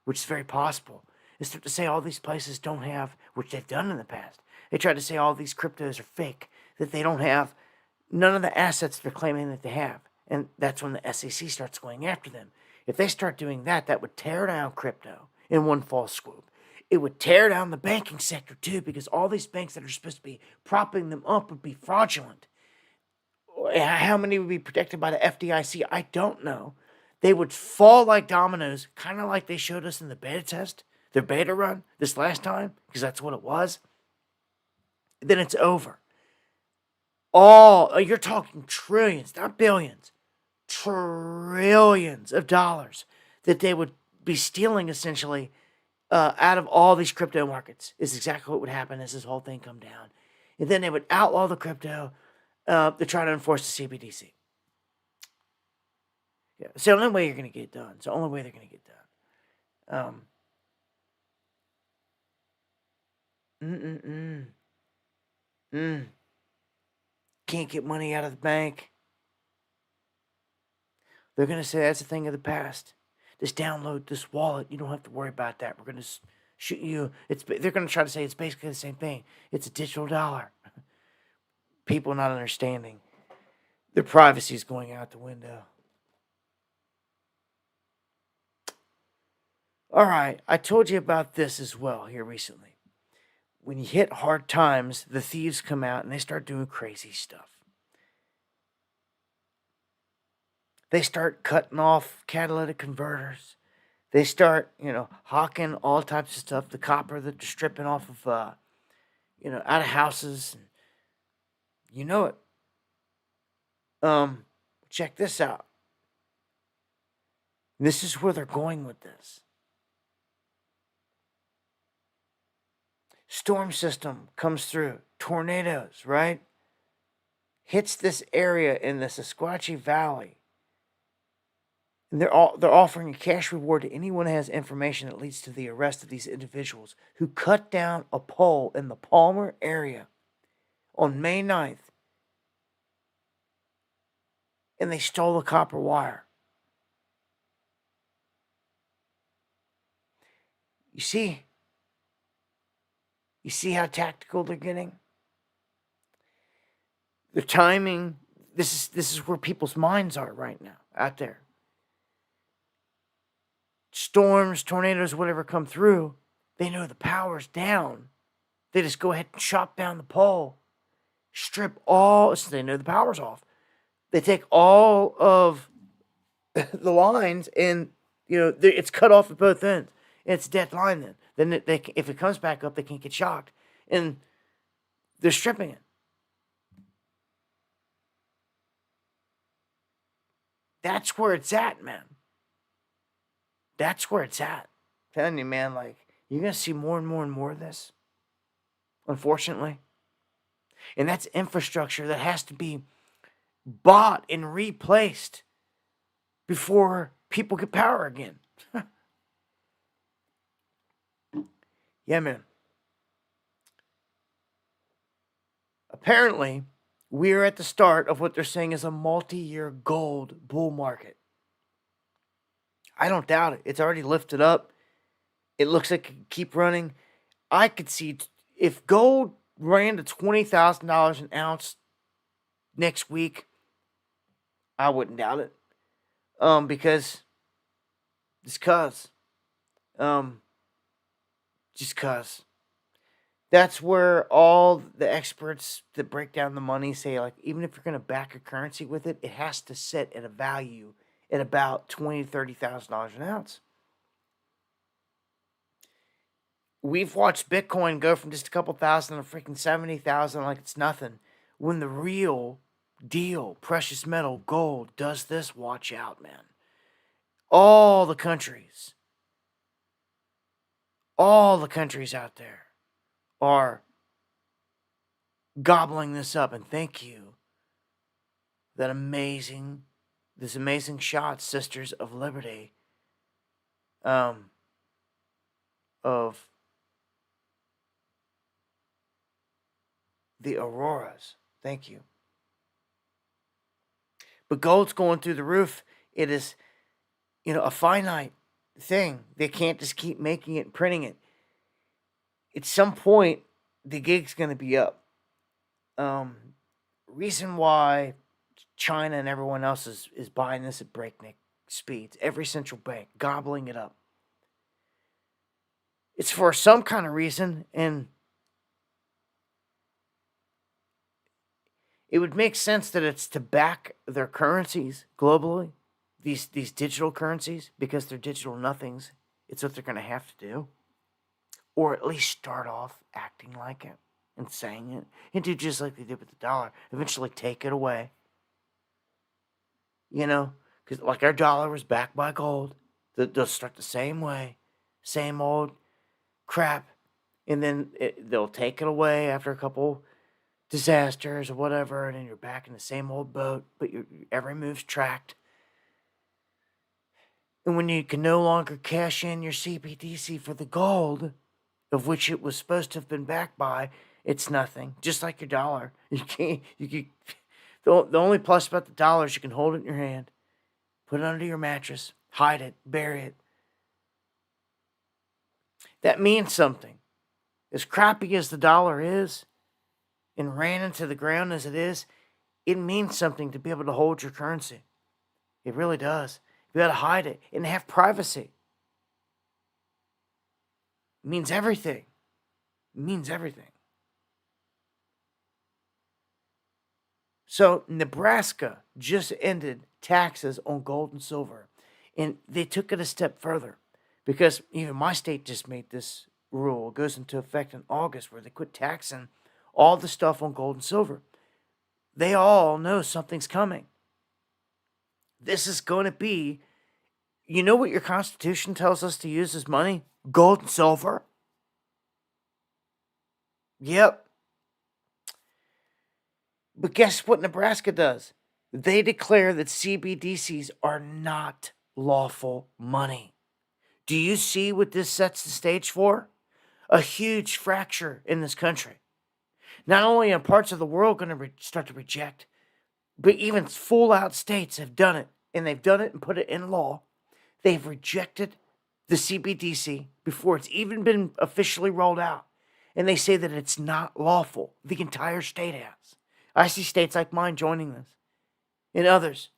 Which is very possible. They start to say all these places don't have, which they've done in the past. They try to say all these cryptos are fake, that they don't have none of the assets they're claiming that they have. And that's when the SEC starts going after them. If they start doing that, that would tear down crypto in one fall swoop. It would tear down the banking sector too, because all these banks that are supposed to be propping them up would be fraudulent. How many would be protected by the FDIC? I don't know. They would fall like dominoes, kind of like they showed us in the beta test, their beta run this last time, because that's what it was. Then it's over. You're talking trillions, not billions, trillions of dollars that they would be stealing essentially out of all these crypto markets is exactly what would happen as this whole thing come down. And then they would outlaw the crypto to try to enforce the CBDC. Yeah, it's the only way you're going to get it done. It's the only way they're going to get done. Can't get money out of the bank. They're going to say that's a thing of the past. Just download this wallet. You don't have to worry about that. We're going to shoot you. They're going to try to say it's basically the same thing. It's a digital dollar. People not understanding. Their privacy is going out the window. All right, I told you about this as well here recently. When you hit hard times, the thieves come out and they start doing crazy stuff. They start cutting off catalytic converters. They start, hawking all types of stuff. The copper that they're stripping off of, out of houses. And you know it. Um, Check this out. This is where they're going with this. Storm system comes through, tornadoes, right? Hits this area in the Sequatchie Valley. And they're offering a cash reward to anyone who has information that leads to the arrest of these individuals who cut down a pole in the Palmer area on May 9th, and they stole the copper wire. You see how tactical they're getting? The timing, this is where people's minds are right now, out there. Storms, tornadoes, whatever come through, they know the power's down. They just go ahead and chop down the pole, strip all, so they know the power's off. They take all of the lines and, it's cut off at both ends. It's a dead line then. Then if it comes back up, they can't get shocked. And they're stripping it. That's where it's at, man. That's where it's at. I'm telling you, man, like, you're going to see more and more and more of this, unfortunately. And that's infrastructure that has to be bought and replaced before people get power again. Yeah, man. Apparently, we're at the start of what they're saying is a multi-year gold bull market. I don't doubt it. It's already lifted up. It looks like it can keep running. I could see if gold ran to $20,000 an ounce next week, I wouldn't doubt it. Because just cause. Just cause. That's where all the experts that break down the money say, like, even if you're going to back a currency with it, it has to sit at a value at about $20,000 to $30,000 an ounce. We've watched Bitcoin go from just a couple thousand to freaking 70,000 like it's nothing. When the real deal, precious metal, gold, does this, watch out, man. All the countries out there are gobbling this up, and thank you. This amazing shot, Sisters of Liberty, of the Auroras. Thank you. But gold's going through the roof. It is, a finite thing. They can't just keep making it and printing it. At some point, the gig's going to be up. Reason why China and everyone else is buying this at breakneck speeds. Every central bank gobbling it up. It's for some kind of reason, and it would make sense that it's to back their currencies globally, these digital currencies, because they're digital nothings. It's what they're going to have to do. Or at least start off acting like it and saying it. And do just like they did with the dollar. Eventually take it away. Because like our dollar was backed by gold. They'll start the same way. Same old crap. And then they'll take it away after a couple disasters or whatever. And then you're back in the same old boat. But every move's tracked. And when you can no longer cash in your CBDC for the gold, of which it was supposed to have been backed by, it's nothing. Just like your dollar. The only plus about the dollar is you can hold it in your hand, put it under your mattress, hide it, bury it. That means something. As crappy as the dollar is, and ran into the ground as it is, it means something to be able to hold your currency. It really does. You got to hide it and have privacy. It means everything. It means everything. So Nebraska just ended taxes on gold and silver. And they took it a step further because even my state just made this rule goes into effect in August, where they quit taxing all the stuff on gold and silver. They all know something's coming. This is going to be, you know what your Constitution tells us to use as money? Gold and silver. Yep. But guess what Nebraska does? They declare that CBDCs are not lawful money. Do you see what this sets the stage for? A huge fracture in this country. Not only are parts of the world going to start to reject, but even full out states have done it, and they've done it and put it in law. They've rejected the CBDC before it's even been officially rolled out. And they say that it's not lawful. The entire state has. I see states like mine joining this, and others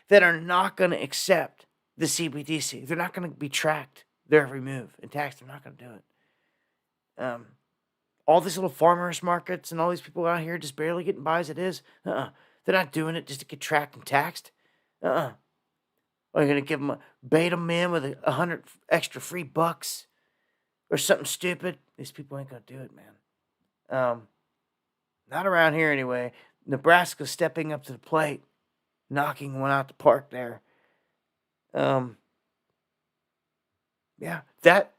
that are not going to accept the CBDC. They're not going to be tracked their every move and taxed. They're not going to do it. All these little farmers markets and all these people out here just barely getting by as it is. They're not doing it just to get tracked and taxed. Are you going to give them bait them in with 100 extra free bucks or something stupid? These people ain't going to do it, man. Not around here anyway. Nebraska's stepping up to the plate, knocking one out the park there. Yeah, that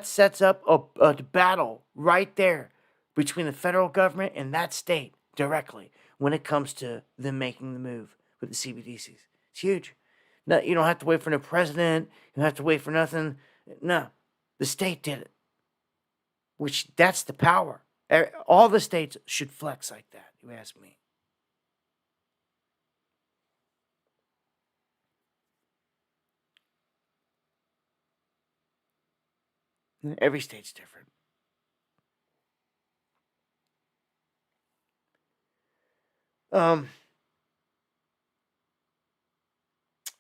sets up a battle right there between the federal government and that state directly when it comes to them making the move with the CBDCs. It's huge. No, you don't have to wait for no president. You don't have to wait for nothing. No, the state did it. Which, that's the power. All the states should flex like that, you ask me. Every state's different.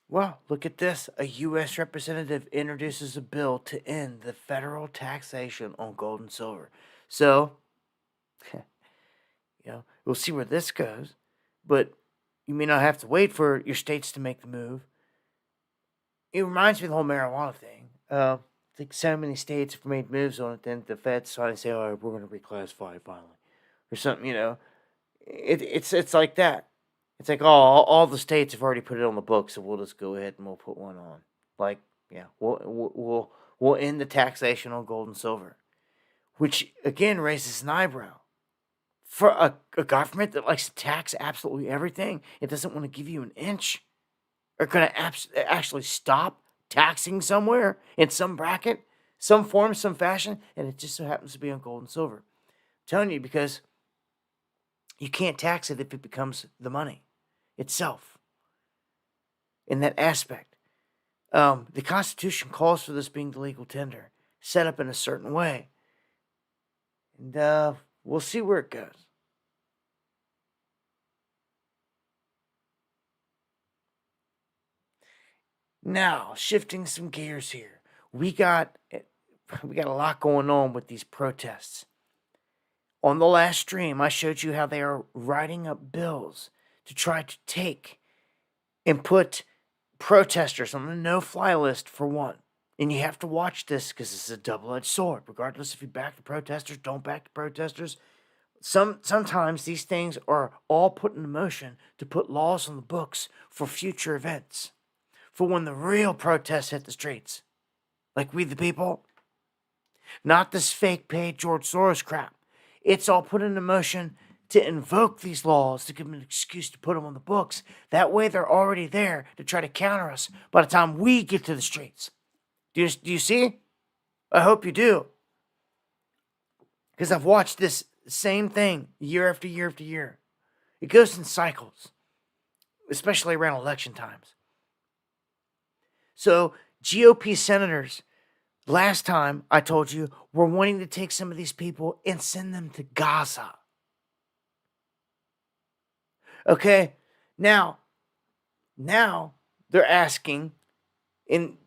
Well, look at this. A U.S. representative introduces a bill to end the federal taxation on gold and silver. So, we'll see where this goes. But you may not have to wait for your states to make the move. It reminds me of the whole marijuana thing. I think so many states have made moves on it, then the feds finally say, all right, we're going to reclassify it finally. Or something, It's like that. It's like, all the states have already put it on the books, so we'll just go ahead and we'll put one on. Like, yeah, we'll end the taxation on gold and silver, which again raises an eyebrow for a government that likes to tax absolutely everything. It doesn't want to give you an inch, or going to actually stop taxing somewhere in some bracket, some form, some fashion, and it just so happens to be on gold and silver. I'm telling you, because you can't tax it if it becomes the money itself. In that aspect, the Constitution calls for this being the legal tender, set up in a certain way, and we'll see where it goes. Now, shifting some gears here, we got a lot going on with these protests. On the last stream, I showed you how they are writing up bills to try to take and put protesters on the no-fly list, for one. And you have to watch this because it's a double-edged sword. Regardless if you back the protesters, don't back the protesters. Sometimes these things are all put into motion to put laws on the books for future events. For when the real protests hit the streets. Like We the People. Not this fake paid George Soros crap. It's all put into motion to invoke these laws to give them an excuse to put them on the books. That way they're already there to try to counter us by the time we get to the streets. Do you see? I hope you do. Because I've watched this same thing year after year after year. It goes in cycles, especially around election times. So GOP senators, last time I told you, were wanting to take some of these people and send them to Gaza. Okay, now they're asking, and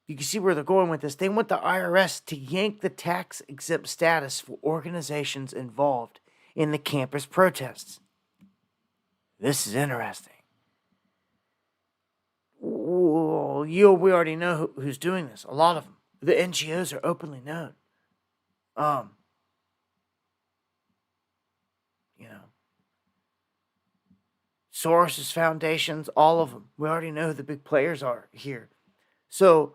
you can see where they're going with this. They want the IRS to yank the tax exempt status for organizations involved in the campus protests. This is interesting. Well, we already know who's doing this. A lot of them. The NGOs are openly known. You know, Soros' foundations, all of them. We already know who the big players are here. So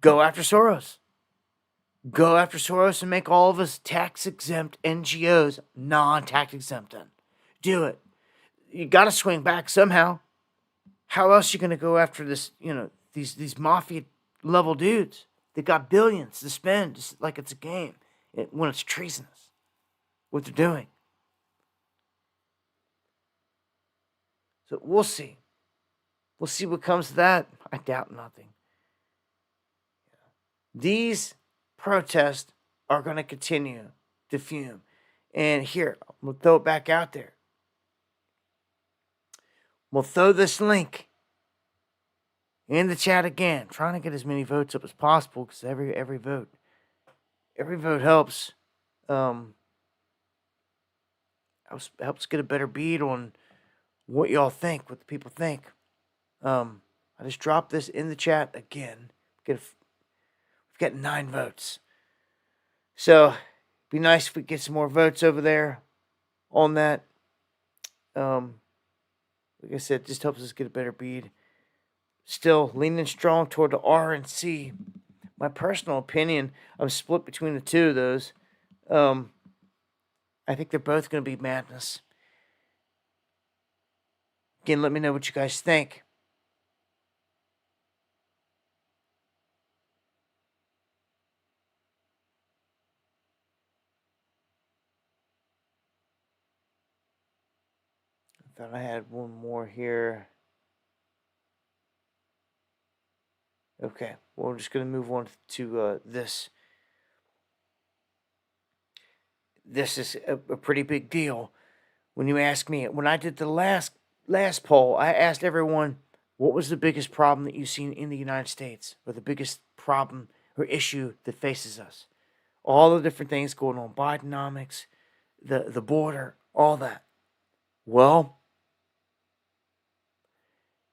go after Soros. Go after Soros and make all of us tax-exempt NGOs non-tax exempt. Do it. You got to swing back somehow. How else are you going to go after this, these mafia-level dudes that got billions to spend just like it's a game when it's treasonous, what they're doing? So we'll see. We'll see what comes to that. I doubt nothing. These protests are going to continue to fume. And here, we'll throw it back out there. We'll throw this link in the chat again, trying to get as many votes up as possible because every vote helps. Helps get a better beat on what y'all think, what the people think. I just dropped this in the chat again. We've got 9 votes. So, it'd be nice if we get some more votes over there on that. Like I said, it just helps us get a better beat. Still leaning strong toward the R and C. My personal opinion, I'm split between the two of those. I think they're both going to be madness. Again, let me know what you guys think. I thought I had one more here. Okay, well, we're just going to move on to this. This is a pretty big deal. When you ask me, when I did the last poll, I asked everyone, what was the biggest problem that you've seen in the United States, or the biggest problem or issue that faces us? All the different things going on, Bidenomics, the border, all that. Well,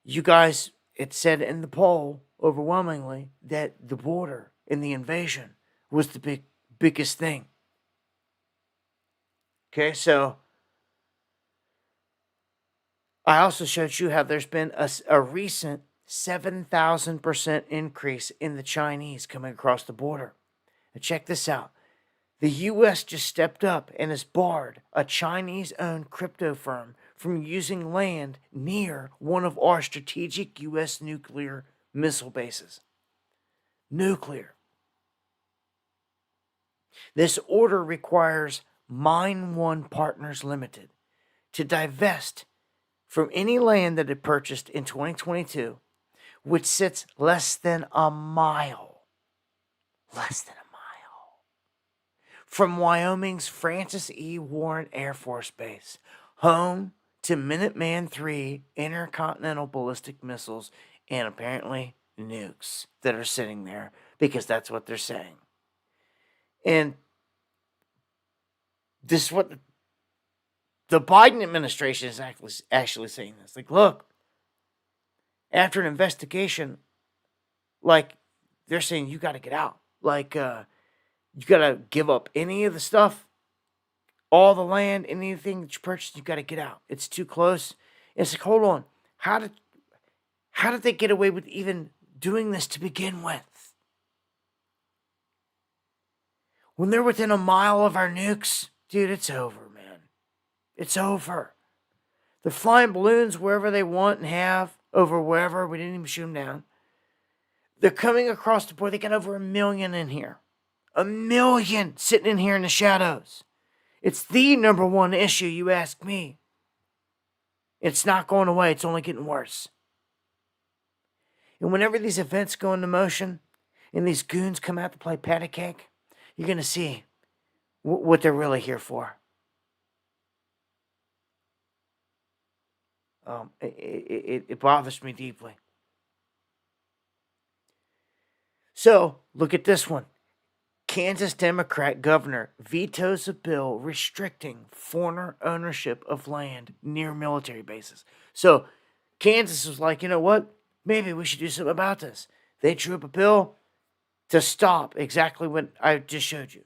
you guys, it said in the poll overwhelmingly that the border and the invasion was the biggest thing. Okay, so I also showed you how there's been a recent 7,000% increase in the Chinese coming across the border. Now check this out. The U.S. just stepped up and has barred a Chinese-owned crypto firm from using land near one of our strategic U.S. nuclear missile bases. Nuclear. This order requires Mine One Partners Limited to divest from any land that it purchased in 2022, which sits less than a mile from Wyoming's Francis E. Warren Air Force Base, home to Minuteman III intercontinental ballistic missiles and apparently nukes that are sitting there, because that's what they're saying. And this is what the Biden administration is actually saying this. Like, look, after an investigation, like, they're saying you got to get out. Like, you got to give up any of the stuff, all the land, anything that you purchased, you got to get out. It's too close. And it's like, hold on. How did they get away with even doing this to begin with? When they're within a mile of our nukes, dude, it's over, man. It's over. They're flying balloons wherever they want and have, over wherever. We didn't even shoot them down. They're coming across the board. They got over 1 million in here. 1 million sitting in here in the shadows. It's the number one issue, you ask me. It's not going away. It's only getting worse. And whenever these events go into motion and these goons come out to play patty cake, you're going to see what they're really here for. It bothers me deeply. So, look at this one. Kansas Democrat governor vetoes a bill restricting foreign ownership of land near military bases. So, Kansas was like, you know what? maybe we should do something about this. They drew up a bill to stop exactly what I just showed you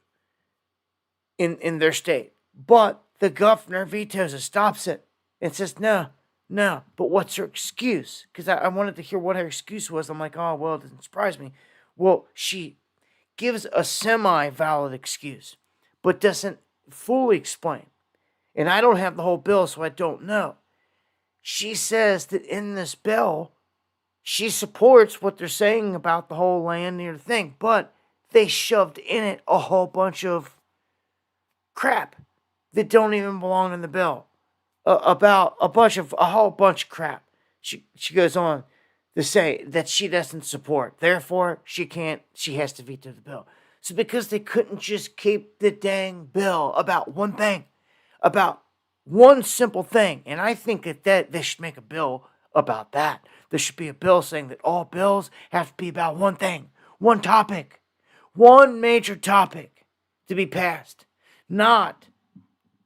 in their state. But the governor vetoes it, stops it, and says, no, no. But what's her excuse? Because I wanted to hear what her excuse was. I'm like, oh, well, it doesn't surprise me. Well, she gives a semi-valid excuse, but doesn't fully explain. And I don't have the whole bill, so I don't know. She says that in this bill, she supports what they're saying about the whole land near the thing, but they shoved in it a whole bunch of crap that don't even belong in the bill. About a whole bunch of crap. She goes on to say that she doesn't support. Therefore, she has to veto the bill. So because they couldn't just keep the dang bill about one thing, about one simple thing, and I think that they should make a bill about that. There should be a bill saying that all bills have to be about one thing, one topic, one major topic to be passed, not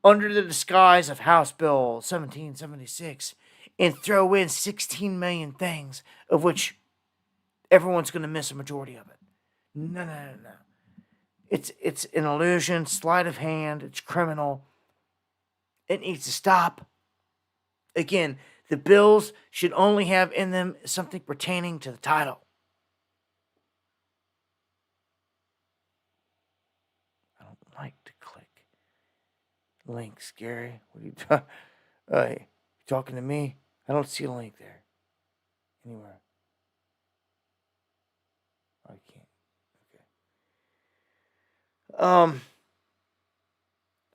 under the disguise of House Bill 1776 and throw in 16 million things of which everyone's going to miss a majority of it. No. It's an illusion, sleight of hand, it's criminal. It needs to stop. Again, the bills should only have in them something pertaining to the title. I don't like to click links, Gary. What are you talking to me? I don't see a link there anywhere. I can't. Okay.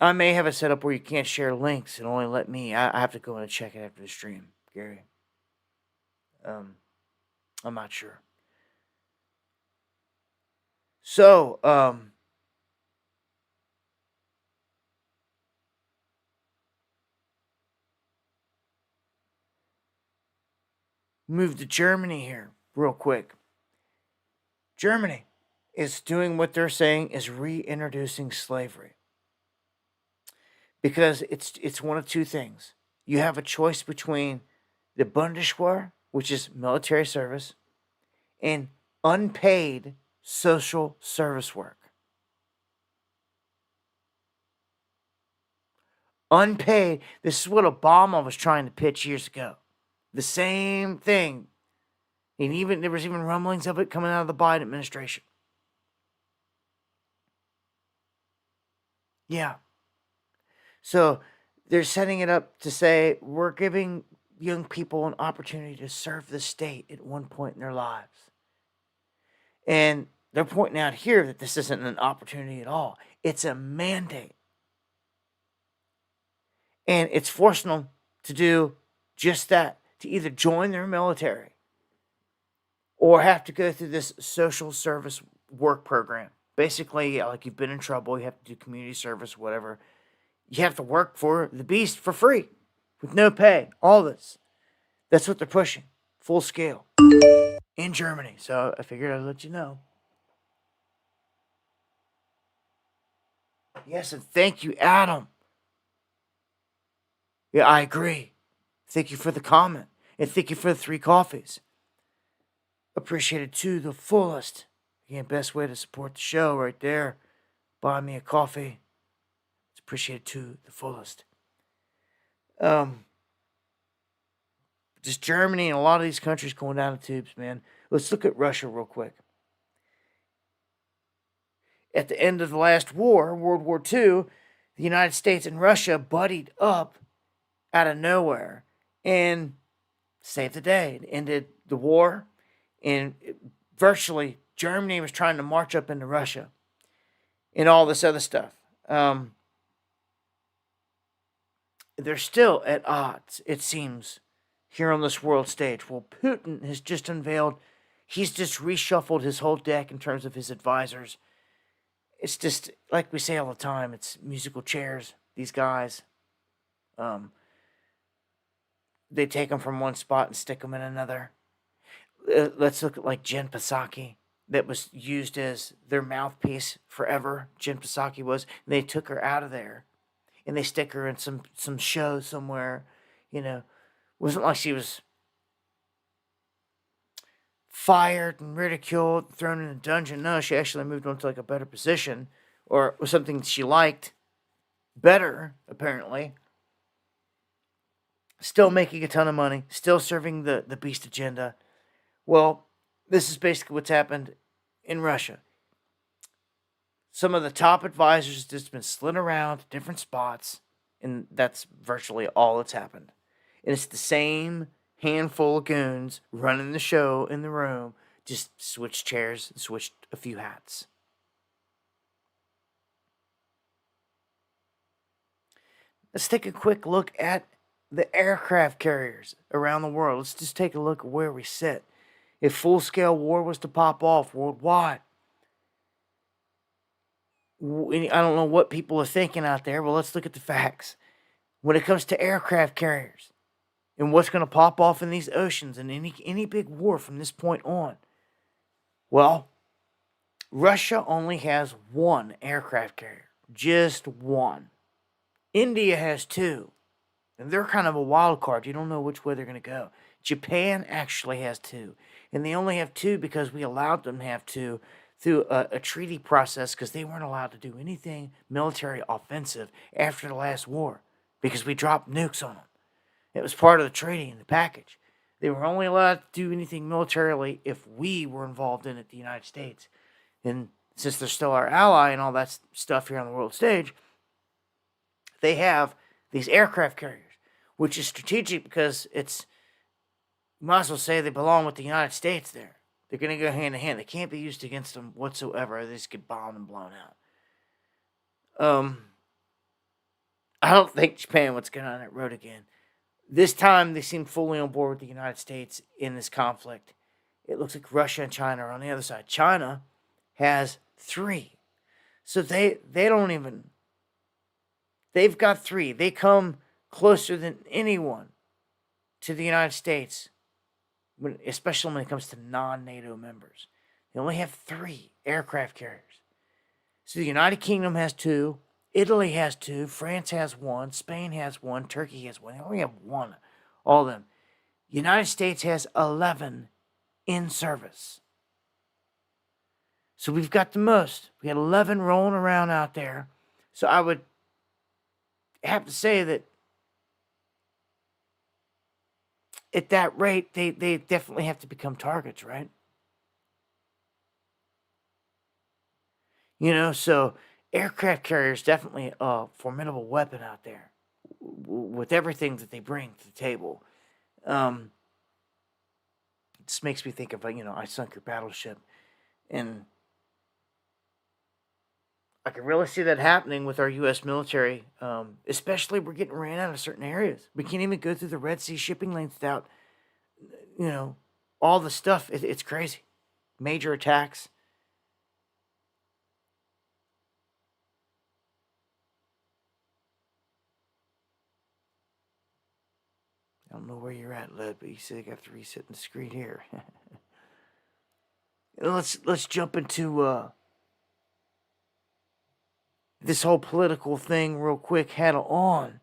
I may have it set up where you can't share links and only let me. I have to go in and check it after the stream, Gary. I'm not sure. So, move to Germany here real quick. Germany is doing what they're saying is reintroducing slavery. Because it's one of two things. You have a choice between the Bundeswehr, which is military service, and unpaid social service work. Unpaid. This is what Obama was trying to pitch years ago. The same thing. And even there was even rumblings of it coming out of the Biden administration. Yeah. So they're setting it up to say we're giving young people an opportunity to serve the state at one point in their lives. And they're pointing out here that this isn't an opportunity at all. It's a mandate. And it's forcing them to do just that, to either join their military or have to go through this social service work program. Basically, like you've been in trouble, you have to do community service, whatever. You have to work for the beast for free with no pay. All this. That's what they're pushing. Full scale. In Germany. So I figured I'd let you know. Yes, and thank you, Adam. Yeah, I agree. Thank you for the comment. And thank you for the 3 coffees. Appreciate it to the fullest. Again, best way to support the show right there. Buy me a coffee. It's appreciated to the fullest. Just Germany and a lot of these countries going down the tubes, man. Let's look at Russia real quick. At the end of the last war, World War II, the United States and Russia buddied up out of nowhere and saved the day. It ended the war, and virtually Germany was trying to march up into Russia and all this other stuff. They're still at odds, it seems, here on this world stage. Well, Putin has just unveiled, he's just reshuffled his whole deck in terms of his advisors. It's just, like we say all the time, it's musical chairs, these guys. They take them from one spot and stick them in another. Let's look at like Jen Psaki, that was used as their mouthpiece forever. Jen Psaki was. And they took her out of there, and they stick her in some show somewhere. You know, it wasn't like she was fired and ridiculed, thrown in a dungeon. No, she actually moved on to like a better position or something she liked better, apparently. Still making a ton of money, still serving the beast agenda. Well, this is basically what's happened in Russia. Some of the top advisors just been slid around to different spots, and that's virtually all that's happened. And it's the same handful of goons running the show in the room, just switched chairs and switched a few hats. Let's take a quick look at the aircraft carriers around the world. Let's just take a look at where we sit. If full-scale war was to pop off worldwide, I don't know what people are thinking out there, but let's look at the facts. When it comes to aircraft carriers and what's going to pop off in these oceans and any big war from this point on, well, Russia only has one aircraft carrier, just one. India has two, and they're kind of a wild card. You don't know which way they're going to go. Japan actually has two, and they only have two because we allowed them to have two through a treaty process because they weren't allowed to do anything military offensive after the last war because we dropped nukes on them. It was part of the treaty and the package. They were only allowed to do anything militarily if we were involved in it, the United States. And since they're still our ally and all that stuff here on the world stage, they have these aircraft carriers, which is strategic because it's, you might as well say they belong with the United States there. They're going to go hand in hand. They can't be used against them whatsoever. They just get bombed and blown out. I don't think Japan wants to get on that road again. This time, they seem fully on board with the United States in this conflict. It looks like Russia and China are on the other side. China has three. So they don't even... They've got three. They come closer than anyone to the United States, especially when it comes to non-NATO members. They only have three aircraft carriers. So the United Kingdom has two, Italy has two, France has one, Spain has one, Turkey has one. They only have one, all of them. United States has 11 in service. So we've got the most. We got 11 rolling around out there. So I would have to say that at that rate, they definitely have to become targets, right? You know, so aircraft carriers definitely a formidable weapon out there with everything that they bring to the table. This makes me think of, I Sunk Your Battleship. And I can really see that happening with our U.S. military, especially we're getting ran out of certain areas. We can't even go through the Red Sea shipping lanes without, all the stuff. It's crazy. Major attacks. I don't know where you're at, Led, but you said I got to reset the screen here. Let's jump into this whole political thing real quick head on.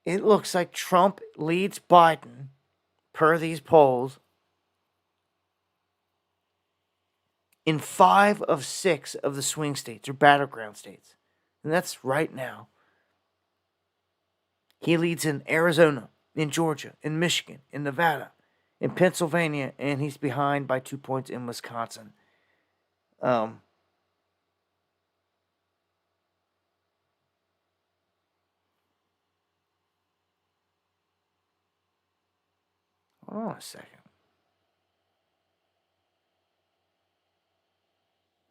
It looks like Trump leads Biden, per these polls, in 5 of 6 of the swing states or battleground states. And that's right now. He leads in Arizona, in Georgia, in Michigan, in Nevada, in Pennsylvania, and he's behind by 2 points in Wisconsin. Hold on a second.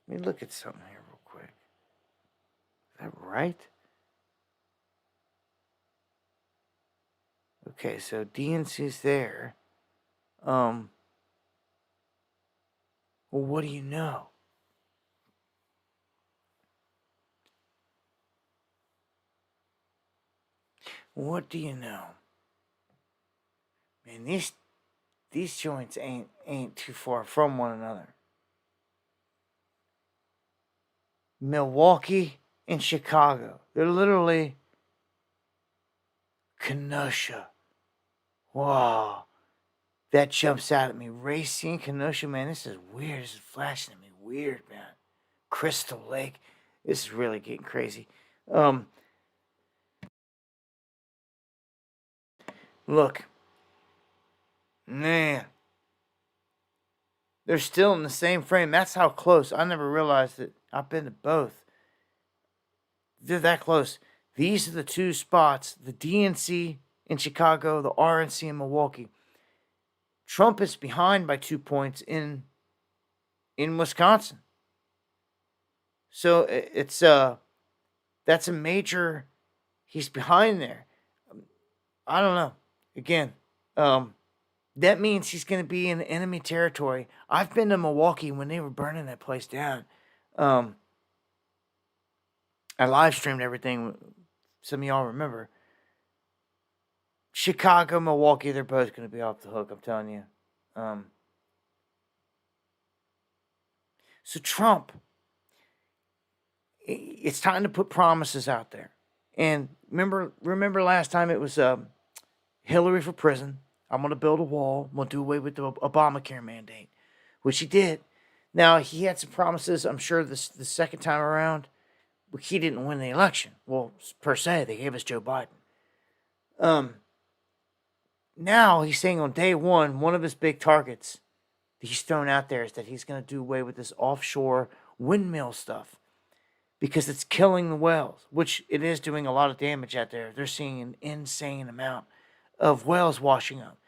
Let me look at something here real quick. Is that right? Okay, so DNC's there. Well, what do you know? What do you know? Man, these joints ain't too far from one another. Milwaukee and Chicago. They're literally Kenosha. Wow. that jumps out at me. Racine, Kenosha, man, this is weird. This is flashing at me. Weird, man. Crystal Lake. This is really getting crazy. Look, man, they're still in the same frame. That's how close. I never realized it. I've been to both. They're that close. These are the two spots, the DNC in Chicago, the RNC in Milwaukee. Trump is behind by 2 points in Wisconsin. So it's that's a major. He's behind there. I don't know. Again, that means he's going to be in enemy territory. I've been to Milwaukee when they were burning that place down. I live streamed everything. Some of y'all remember. Chicago, Milwaukee, they're both going to be off the hook, I'm telling you. So Trump, it's time to put promises out there. And remember last time it was Hillary for prison. I'm going to build a wall. I'm going to do away with the Obamacare mandate, which he did. Now, he had some promises, I'm sure, the second time around. But he didn't win the election. Well, per se, they gave us Joe Biden. Now, he's saying on day one of his big targets that he's thrown out there is that he's going to do away with this offshore windmill stuff because it's killing the wells, which it is doing a lot of damage out there. They're seeing an insane amount of wells washing up.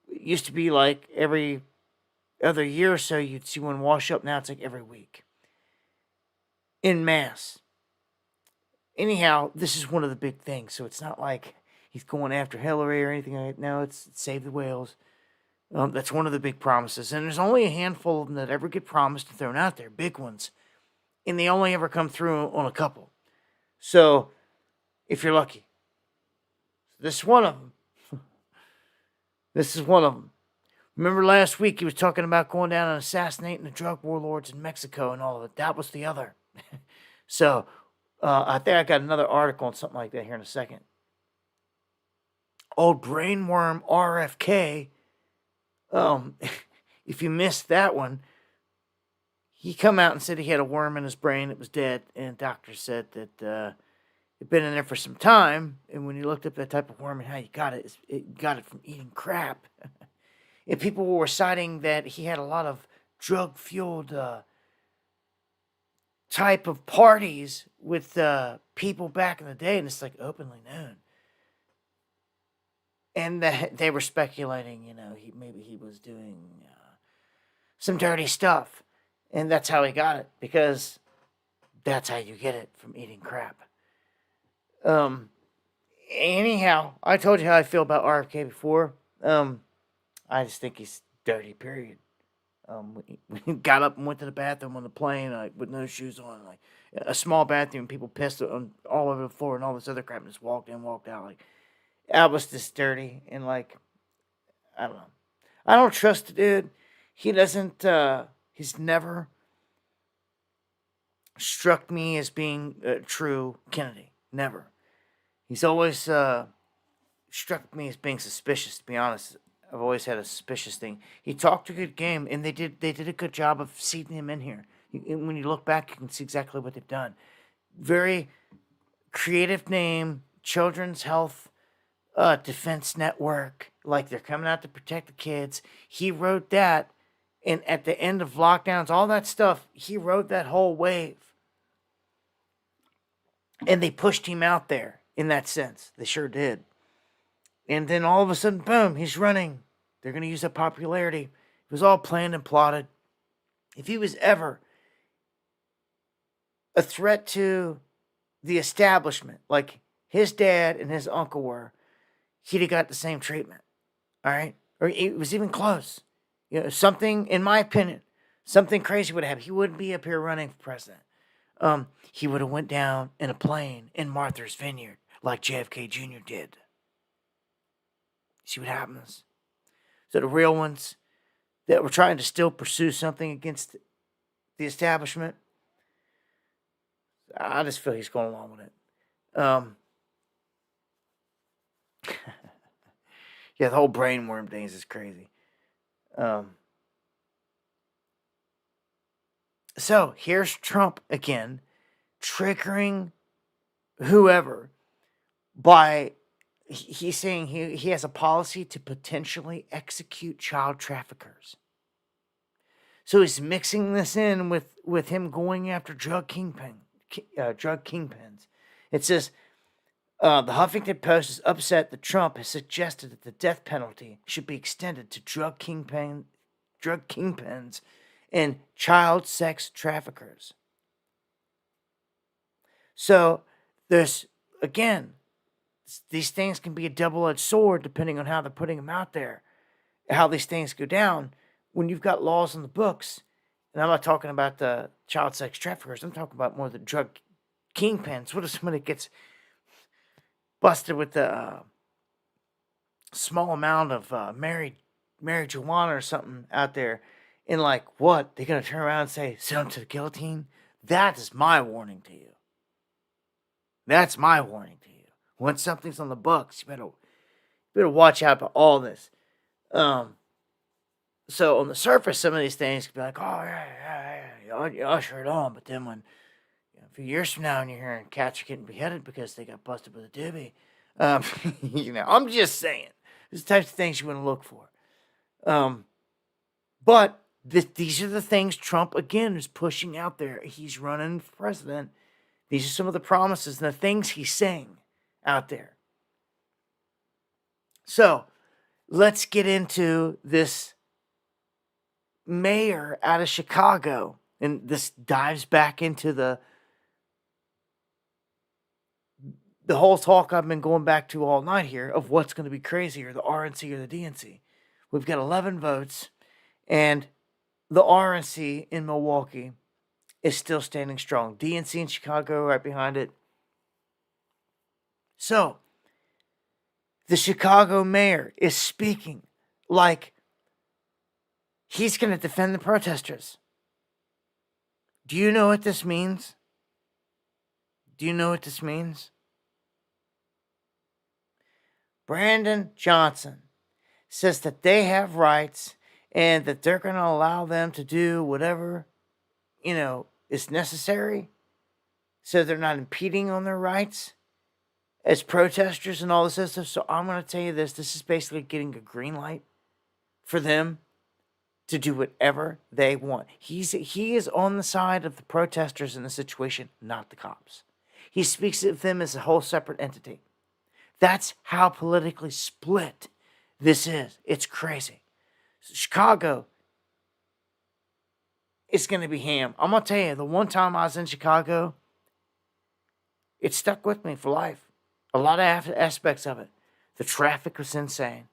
It used to be like every other year or so you'd see one wash up. Now it's like every week. En masse. Anyhow, this is one of the big things. So it's not like he's going after Hillary or anything like that. No, it's save the whales. That's one of the big promises. And there's only a handful of them that ever get promised and thrown out there, big ones. And they only ever come through on a couple. So, if you're lucky. This is one of them. This is one of them. Remember last week he was talking about going down and assassinating the drug warlords in Mexico and all of it. That was the other. So, I think I got another article on something like that here in a second. Old brainworm RFK. If you missed that one, he come out and said he had a worm in his brain. It was dead, and doctors said that it'd been in there for some time. And when you looked up that type of worm and how you got it, it got it from eating crap. And people were citing that he had a lot of drug-fueled type of parties with people back in the day, and it's like openly known. And they were speculating, maybe he was doing some dirty stuff. And that's how he got it, because that's how you get it, from eating crap. Anyhow, I told you how I feel about RFK before. I just think he's dirty, period. When he got up and went to the bathroom on the plane, like, with no shoes on, like a small bathroom, people pissed on all over the floor and all this other crap, and just walked in, walked out. Like, I was just dirty, and like, I don't know. I don't trust the dude. He doesn't, he's never struck me as being a true Kennedy. Never. He's always struck me as being suspicious, to be honest. I've always had a suspicious thing. He talked a good game, and they did a good job of seating him in here. When you look back, you can see exactly what they've done. Very creative name, Children's Health Defense Network. Like, they're coming out to protect the kids. He wrote that, and at the end of lockdowns, all that stuff, he wrote that whole wave. And they pushed him out there in that sense. They sure did. And then all of a sudden, boom, he's running. They're going to use that popularity. It was all planned and plotted. If he was ever a threat to the establishment, like his dad and his uncle were, he'd have got the same treatment. All right? Or it was even close. Something, in my opinion, something crazy would have happened. He wouldn't be up here running for president. He would have went down in a plane in Martha's Vineyard like JFK Jr. did. See what happens? So the real ones that were trying to still pursue something against the establishment, I just feel he's going along with it. Yeah, the whole brainworm thing is just crazy. So here's Trump again, triggering whoever by he's saying he has a policy to potentially execute child traffickers. So he's mixing this in with him going after drug kingpins. It says the Huffington Post is upset that Trump has suggested that the death penalty should be extended to drug kingpins, and child sex traffickers. So there's again, these things can be a double-edged sword depending on how they're putting them out there, how these things go down. When you've got laws in the books, and I'm not talking about the child sex traffickers, I'm talking about more the drug kingpins. What if somebody gets busted with a small amount of marijuana or something out there, and like, what? They're going to turn around and say, send them to the guillotine? That is my warning to you. That's my warning to you. When something's on the books, you better watch out for all this. So on the surface, some of these things could be like, oh, yeah, you usher it on. But then when, a few years from now, and you're hearing cats are getting beheaded because they got busted with a doobie, I'm just saying. These types of things you want to look for. But these are the things Trump, again, is pushing out there. He's running for president. These are some of the promises and the things he's saying out there. So let's get into this mayor out of Chicago. And this dives back into the whole talk I've been going back to all night here of what's going to be crazier, the RNC or the DNC. We've got 11 votes, and the RNC in Milwaukee is still standing strong. DNC in Chicago right behind it. So, the Chicago mayor is speaking like he's going to defend the protesters. Do you know what this means? Do you know what this means? Brandon Johnson says that they have rights and that they're going to allow them to do whatever, is necessary, so they're not impeding on their rights as protesters and all this other stuff. So I'm going to tell you this. This is basically getting a green light for them to do whatever they want. He is on the side of the protesters in the situation, not the cops. He speaks of them as a whole separate entity. That's how politically split this is. It's crazy. Chicago is going to be ham. I'm going to tell you, the one time I was in Chicago, it stuck with me for life. A lot of aspects of it. The traffic was insane.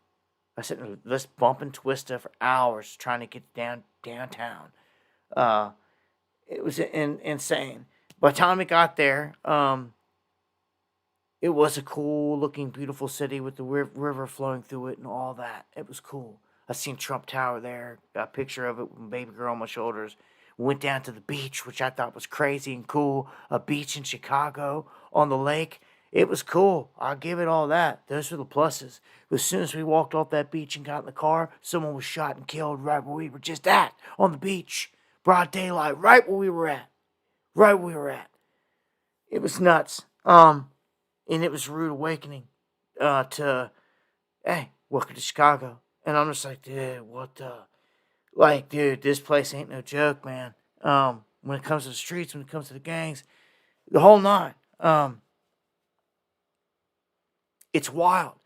I was sitting in this bump and twister for hours trying to get downtown. It was insane. By the time we got there, it was a cool looking, beautiful city with the river flowing through it and all that. It was cool. I seen Trump Tower there. Got a picture of it with my baby girl on my shoulders. Went down to the beach, which I thought was crazy and cool. A beach in Chicago on the lake. It was cool. I'll give it all that. Those were the pluses. As soon as we walked off that beach and got in the car, someone was shot and killed right where we were just at, on the beach. Broad daylight, right where we were at. Right where we were at. It was nuts. And it was a rude awakening to, hey, welcome to Chicago. And I'm just like, dude, what the? Like, dude, this place ain't no joke, man. When it comes to the streets, when it comes to the gangs, the whole nine. It's wild.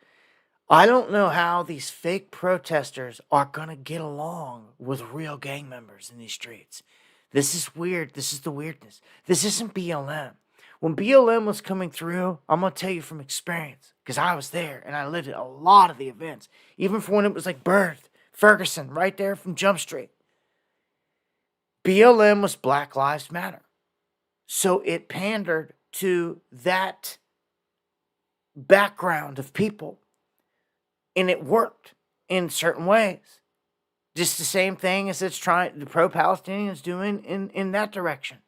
I don't know how these fake protesters are going to get along with real gang members in these streets. This is weird. This is the weirdness. This isn't BLM. When BLM was coming through, I'm going to tell you from experience, because I was there and I lived at a lot of the events, even for when it was like Birth, Ferguson, right there from Jump Street. BLM was Black Lives Matter. So it pandered to that background of people, and it worked in certain ways. Just the same thing as it's trying the pro-Palestinians doing in that direction.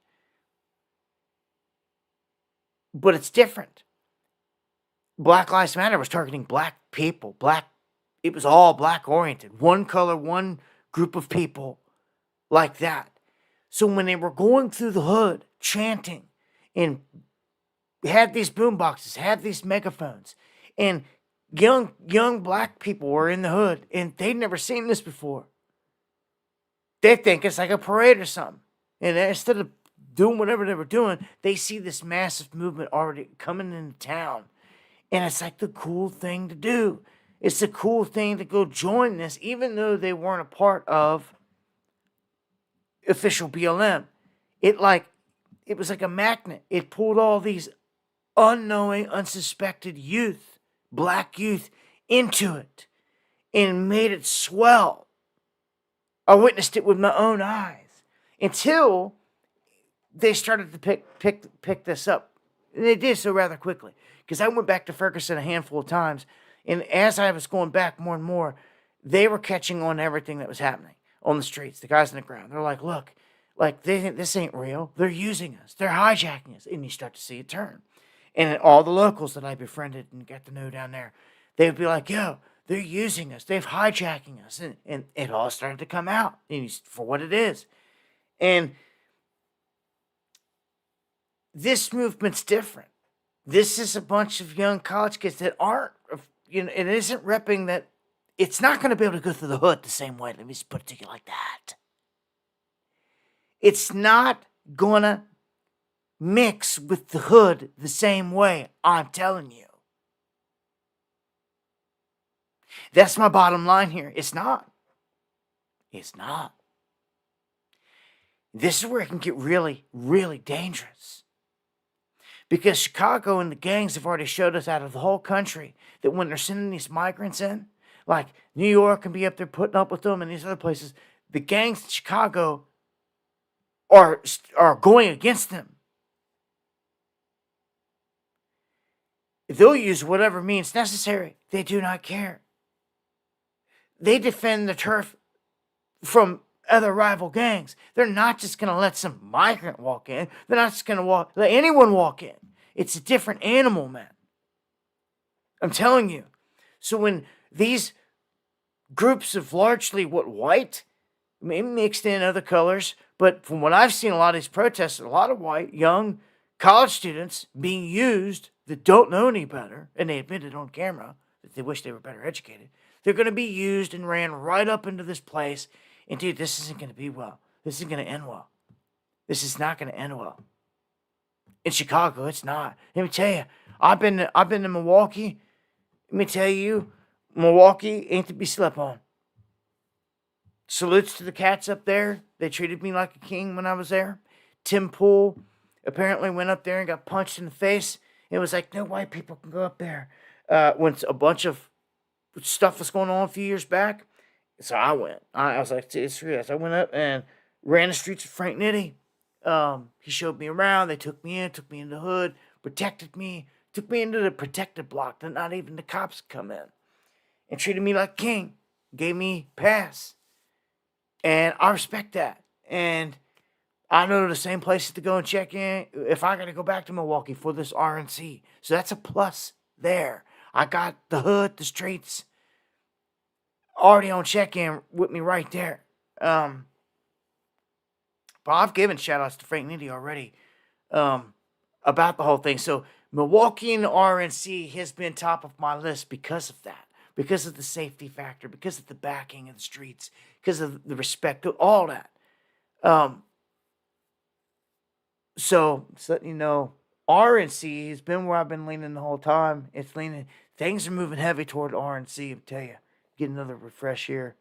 But it's different. Black Lives Matter was targeting black people. It was all black oriented. One color, one group of people like that. So when they were going through the hood chanting and had these boom boxes, had these megaphones, and young black people were in the hood and they'd never seen this before. They think it's like a parade or something. And instead of doing whatever they were doing, they see this massive movement already coming into town. And it's like the cool thing to do. It's the cool thing to go join this, even though they weren't a part of official BLM. It was like a magnet. It pulled all these unknowing, unsuspected youth, black youth, into it and made it swell. I witnessed it with my own eyes until they started to pick this up. And they did so rather quickly, because I went back to Ferguson a handful of times, and as I was going back more and more, they were catching on to everything that was happening on the streets, the guys on the ground. They're like, look, like they think this ain't real. They're using us. They're hijacking us. And you start to see it turn. And all the locals that I befriended and got to know down there, they would be like, yo, they're using us. They've hijacking us. And it all started to come out for what it is. And this movement's different. This is a bunch of young college kids that aren't, it isn't repping that. It's not going to be able to go through the hood the same way. Let me just put it to you like that. It's not going to mix with the hood the same way, I'm telling you. That's my bottom line here. It's not. It's not. This is where it can get really, really dangerous. Because Chicago and the gangs have already showed us out of the whole country that when they're sending these migrants in, like New York can be up there putting up with them and these other places, the gangs in Chicago are going against them. They'll use whatever means necessary. They do not care. They defend the turf from other rival gangs. They're not just going to let some migrant walk in. They're not just going to let anyone walk in. It's a different animal, man. I'm telling you. So when these groups of largely white, maybe mixed in other colors, but from what I've seen, a lot of these protests, a lot of white, young college students being used that don't know any better, and they admitted on camera that they wish they were better educated. They're going to be used and ran right up into this place. And dude, this isn't going to be well. This isn't going to end well. This is not going to end well. In Chicago, it's not. Let me tell you, I've been to Milwaukee. Let me tell you, Milwaukee ain't to be slept on. Salutes to the cats up there. They treated me like a king when I was there. Tim Pool apparently went up there and got punched in the face. It was like, no white people can go up there. When a bunch of stuff was going on a few years back. So I went. I was like, it's serious. I went up and ran the streets with Frank Nitti. He showed me around. They took me in the hood, protected me, took me into the protected block that not even the cops come in, and treated me like king. Gave me pass. And I respect that. And I know the same places to go and check in if I got to go back to Milwaukee for this RNC. So that's a plus there. I got the hood, the streets, already on check-in with me right there. But I've given shout-outs to Frank Nitti already about the whole thing. So Milwaukee and the RNC has been top of my list because of that. Because of the safety factor. Because of the backing of the streets. Because of the respect. All that. So letting you know, RNC has been where I've been leaning the whole time. It's leaning. Things are moving heavy toward RNC, I tell you. Get another refresh here.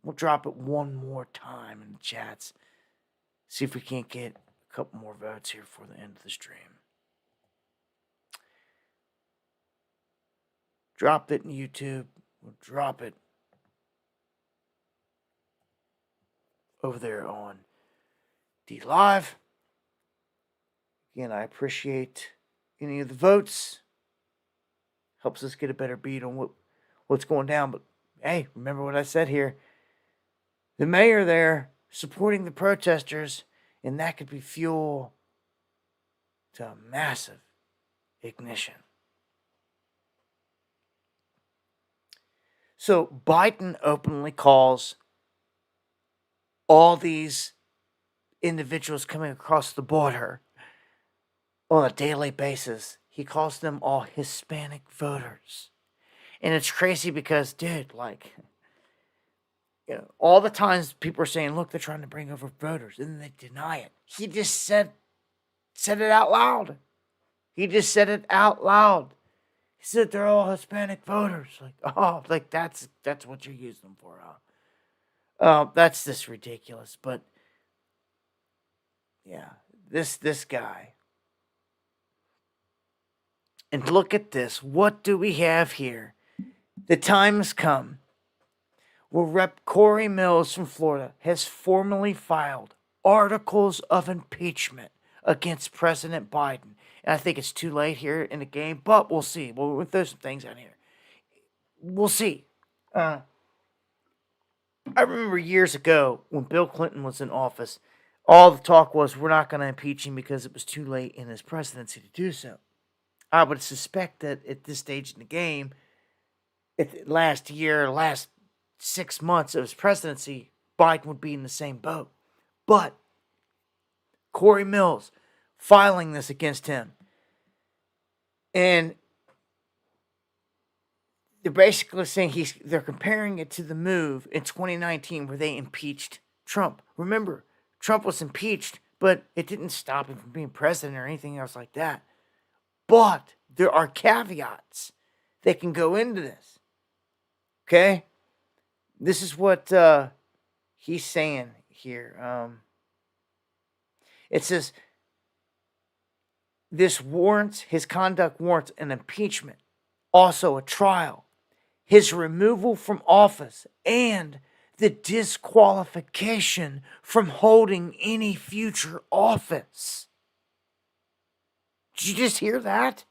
We'll drop it one more time in the chats. See if we can't get a couple more votes here for the end of the stream. Drop it in YouTube. We'll drop it over there on D Live. Again, I appreciate any of the votes. Helps us get a better beat on what's going down. But hey, remember what I said here. The mayor there supporting the protesters, and that could be fuel to a massive ignition. So Biden openly calls all these individuals coming across the border on a daily basis, he calls them all Hispanic voters. And it's crazy because, dude, like, all the times people are saying, look, they're trying to bring over voters, and then they deny it. He just said it out loud. He just said it out loud. He said they're all Hispanic voters. Like, oh, like that's what you use them for, huh? That's just ridiculous. But yeah, this guy. And look at this. What do we have here? The time has come where Rep. Corey Mills from Florida has formally filed articles of impeachment against President Biden. And I think it's too late here in the game, but we'll see. We'll throw some things out here. We'll see. I remember years ago when Bill Clinton was in office, all the talk was we're not going to impeach him because it was too late in his presidency to do so. I would suspect that at this stage in the game, last 6 months of his presidency, Biden would be in the same boat. But Corey Mills filing this against him. And they're basically saying they're comparing it to the move in 2019 where they impeached Trump. Remember, Trump was impeached, but it didn't stop him from being president or anything else like that. But there are caveats that can go into this. Okay? This is what he's saying here. It says, his conduct warrants an impeachment, also a trial, his removal from office, and the disqualification from holding any future office. Did you just hear that?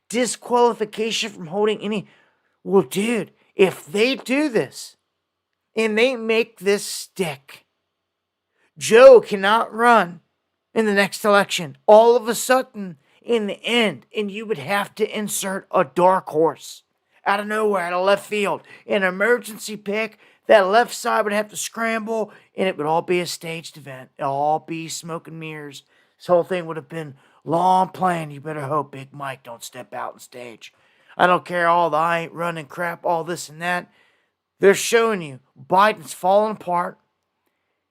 Disqualification from holding any... Well, dude, if they do this, and they make this stick, Joe cannot run in the next election. All of a sudden, in the end, and you would have to insert a dark horse out of nowhere, out of left field, an emergency pick. That left side would have to scramble, and it would all be a staged event. It'll all be smoke and mirrors. This whole thing would have been long planned. You better hope Big Mike don't step out on stage. I don't care all the I ain't running crap, all this and that. They're showing you Biden's falling apart.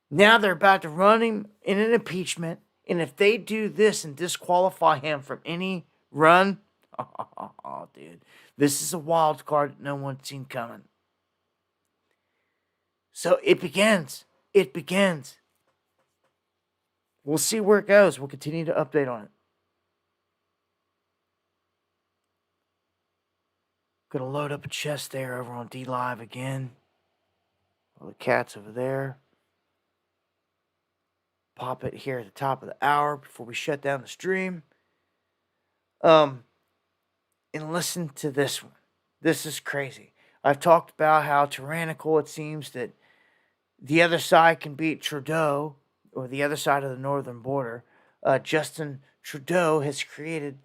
Now they're about to run him in an impeachment. And if they do this and disqualify him from any run, oh, dude, this is a wild card that no one's seen coming. So it begins. It begins. We'll see where it goes. We'll continue to update on it. Gonna load up a chest there over on D Live again. All the cats over there. Pop it here at the top of the hour before we shut down the stream. And listen to this one. This is crazy. I've talked about how tyrannical it seems that the other side can beat Trudeau, or the other side of the northern border. Justin Trudeau has created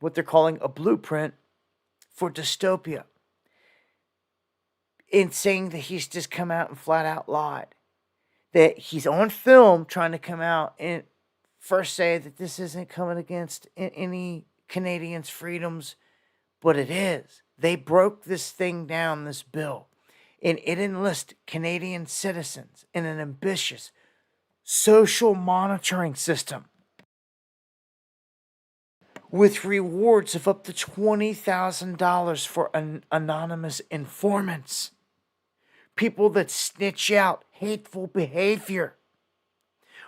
what they're calling a blueprint for dystopia, in saying that he's just come out and flat out lied. That he's on film trying to come out and first say that this isn't coming against any Canadians' freedoms, but it is. They broke this thing down, this bill, and it enlists Canadian citizens in an ambitious social monitoring system with rewards of up to $20,000 for anonymous informants. People that snitch out hateful behavior,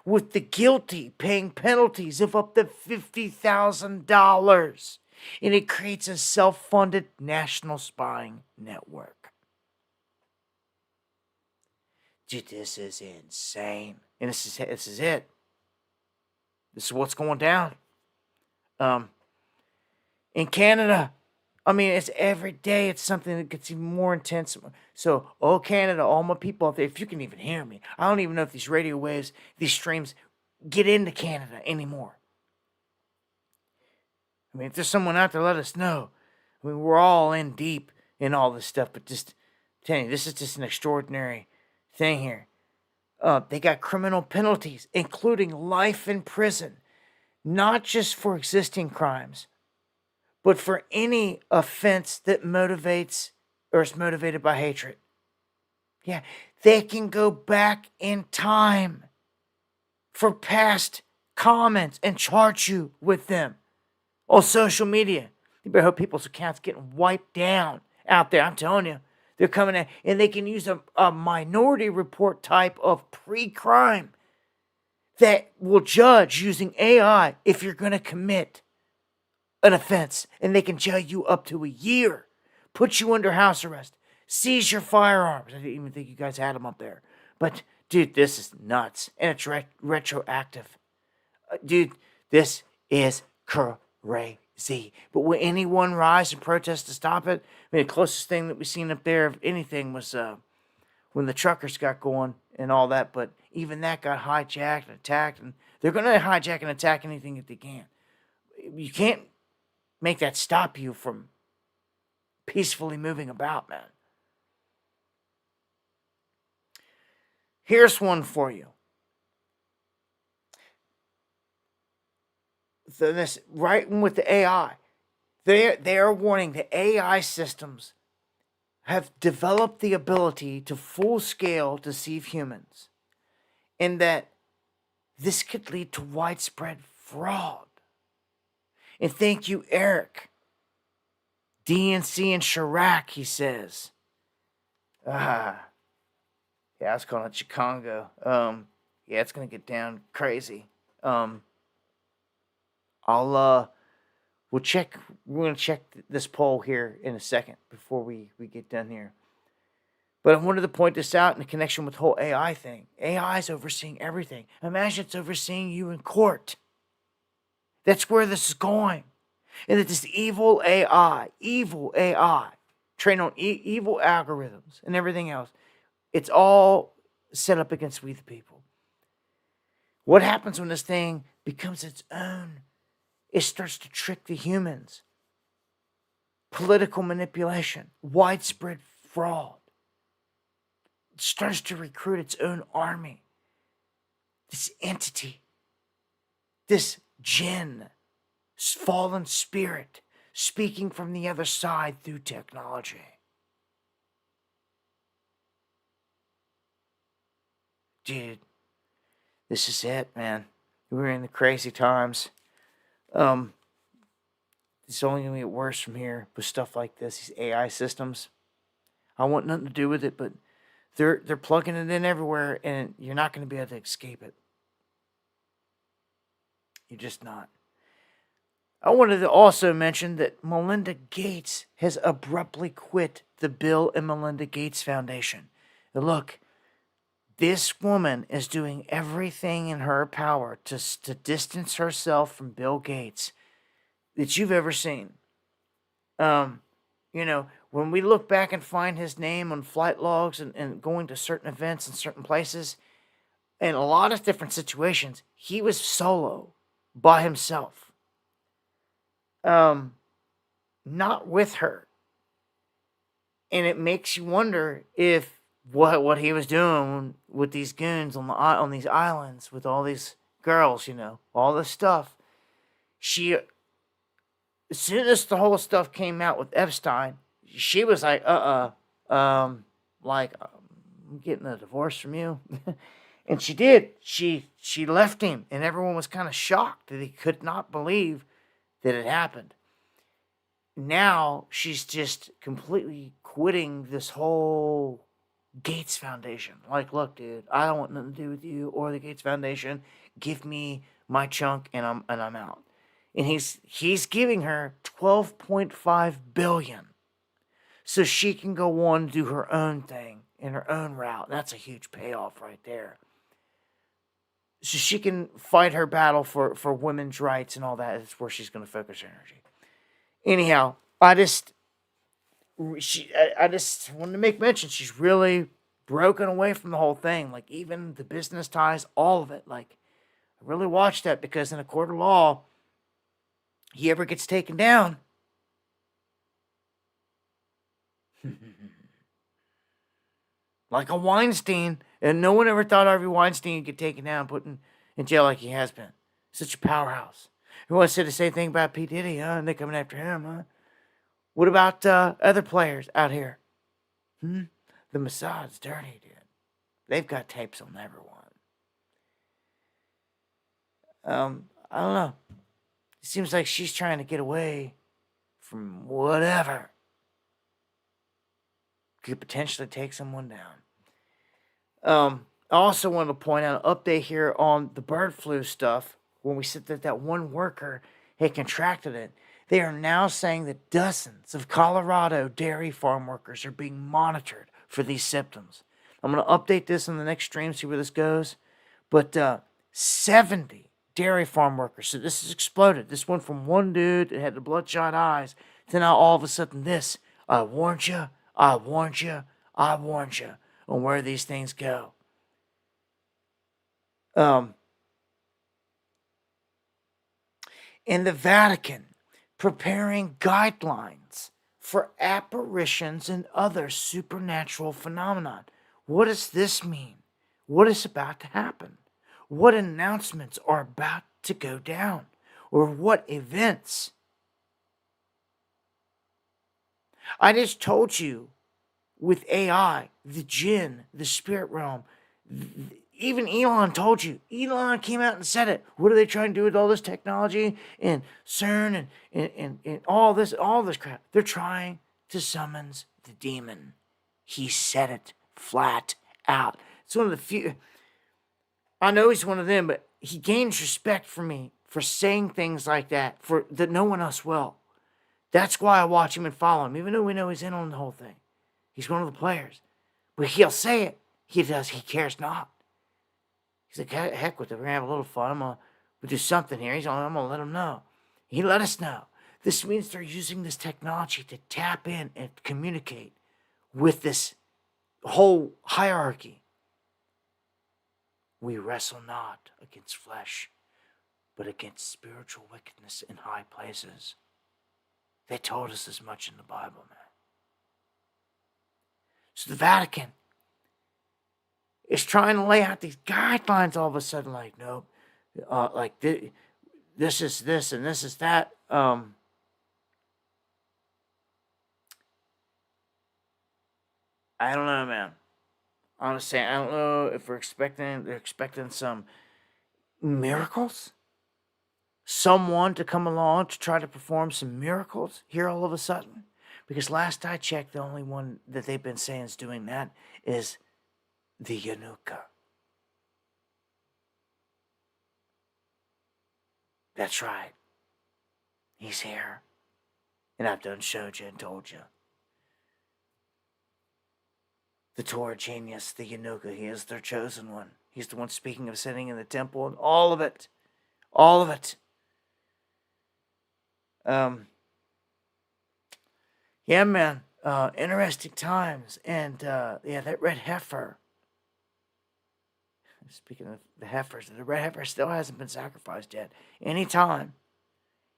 with the guilty paying penalties of up to $50,000. And it creates a self-funded national spying network. Dude, this is insane. And this is it. This is what's going down. In Canada, I mean, it's every day. It's something that gets even more intense. So, Canada, all my people out there, if you can even hear me, I don't even know if these radio waves, these streams, get into Canada anymore. I mean, if there's someone out there, let us know. I mean, we're all in deep in all this stuff, but just, telling you, this is just an extraordinary thing here. They got criminal penalties, including life in prison, not just for existing crimes, but for any offense that motivates or is motivated by hatred. Yeah, they can go back in time for past comments and charge you with them on social media. You better hope people's accounts getting wiped down out there. I'm telling you, they're coming in, and they can use a minority report type of pre-crime that will judge using AI if you're going to commit an offense, and they can jail you up to a year, put you under house arrest, seize your firearms. I didn't even think you guys had them up there. But, dude, this is nuts, and it's retroactive. Dude, this is crazy. But will anyone rise and protest to stop it? I mean, the closest thing that we've seen up there of anything was when the truckers got going and all that. But even that got hijacked and attacked, and they're going to hijack and attack anything that they can. You can't make that stop you from peacefully moving about, man. Here's one for you. This right with the AI, they are warning the AI systems have developed the ability to full scale deceive humans, and that this could lead to widespread fraud. And thank you, Eric. DNC and Chirac, he says. Yeah, I was calling it Chicago. Yeah, it's gonna get down crazy. We're gonna check this poll here in a second before we get done here. But I wanted to point this out in connection with the whole AI thing. AI is overseeing everything. Imagine it's overseeing you in court. That's where this is going. And that this evil AI, trained on evil algorithms and everything else, it's all set up against we the people. What happens when this thing becomes its own? It starts to trick the humans. Political manipulation, widespread fraud. It starts to recruit its own army. This entity, this jinn, fallen spirit, speaking from the other side through technology. Dude, this is it, man. We're in the crazy times. It's only going to get worse from here with stuff like this, these AI systems. I want nothing to do with it, but they're plugging it in everywhere, and you're not going to be able to escape it. You're just not. I wanted to also mention that Melinda Gates has abruptly quit the Bill and Melinda Gates Foundation. And look, this woman is doing everything in her power to distance herself from Bill Gates that you've ever seen. When we look back and find his name on flight logs and going to certain events in certain places, in a lot of different situations, he was solo by himself. Not with her. And it makes you wonder if what he was doing with these goons on these islands with all these girls, all this stuff. As soon as the whole stuff came out with Epstein, she was like, I'm getting a divorce from you. And she did. She left him, and everyone was kind of shocked that he could not believe that it happened. Now she's just completely quitting this whole Gates Foundation. Like, look, dude, I don't want nothing to do with you or the Gates Foundation. Give me my chunk, and I'm out. And he's giving her $12.5 billion so she can go on and do her own thing in her own route. That's a huge payoff right there. So she can fight her battle for women's rights and all that. That's where she's going to focus her energy. Anyhow, I just wanted to make mention she's really broken away from the whole thing. Like, even the business ties, all of it. Like, I really watch that, because in a court of law, he ever gets taken down, Like a Weinstein. And no one ever thought Harvey Weinstein could get taken down and put in jail like he has been. Such a powerhouse. Everyone said the same thing about P. Diddy, huh? And they're coming after him, huh? What about other players out here? The Mossad's dirty, dude. They've got tapes on everyone. I don't know. It seems like she's trying to get away from whatever could potentially take someone down. I also want to point out an update here on the bird flu stuff. When we said that one worker had contracted it, they are now saying that dozens of Colorado dairy farm workers are being monitored for these symptoms. I'm going to update this in the next stream, see where this goes. But 70 dairy farm workers. So this has exploded. This went from one dude that had the bloodshot eyes to now all of a sudden this. I warned you. I warned you. I warned you on where these things go. In the Vatican, preparing guidelines for apparitions and other supernatural phenomenon. What does this mean? What is about to happen? What announcements are about to go down? Or what events? I just told you with AI, the jinn, the spirit realm, even Elon told you. Elon came out and said it. What are they trying to do with all this technology and CERN and all this crap? They're trying to summons the demon. He said it flat out. It's one of the few. I know he's one of them, but he gains respect for me for saying things like that that no one else will. That's why I watch him and follow him, even though we know he's in on the whole thing. He's one of the players. But he'll say it. He cares not. He's like, heck with it. We're going to have a little fun. We'll do something here. I'm going to let him know. He let us know. This means they're using this technology to tap in and communicate with this whole hierarchy. We wrestle not against flesh, but against spiritual wickedness in high places. They told us as much in the Bible, man. So the Vatican is trying to lay out these guidelines all of a sudden, like, nope, this is this and this is that. I don't know, man. Honestly, I don't know if they're expecting some miracles. Someone to come along to try to perform some miracles here all of a sudden. Because last I checked, the only one that they've been saying is doing that is the Yanuka. That's right. He's here. And I've done showed you and told you. The Torah genius, the Yanuka, he is their chosen one. He's the one speaking of sitting in the temple and all of it. All of it. Yeah, man. Interesting times. And, that red heifer. Speaking of the heifers, the red heifer still hasn't been sacrificed yet. Anytime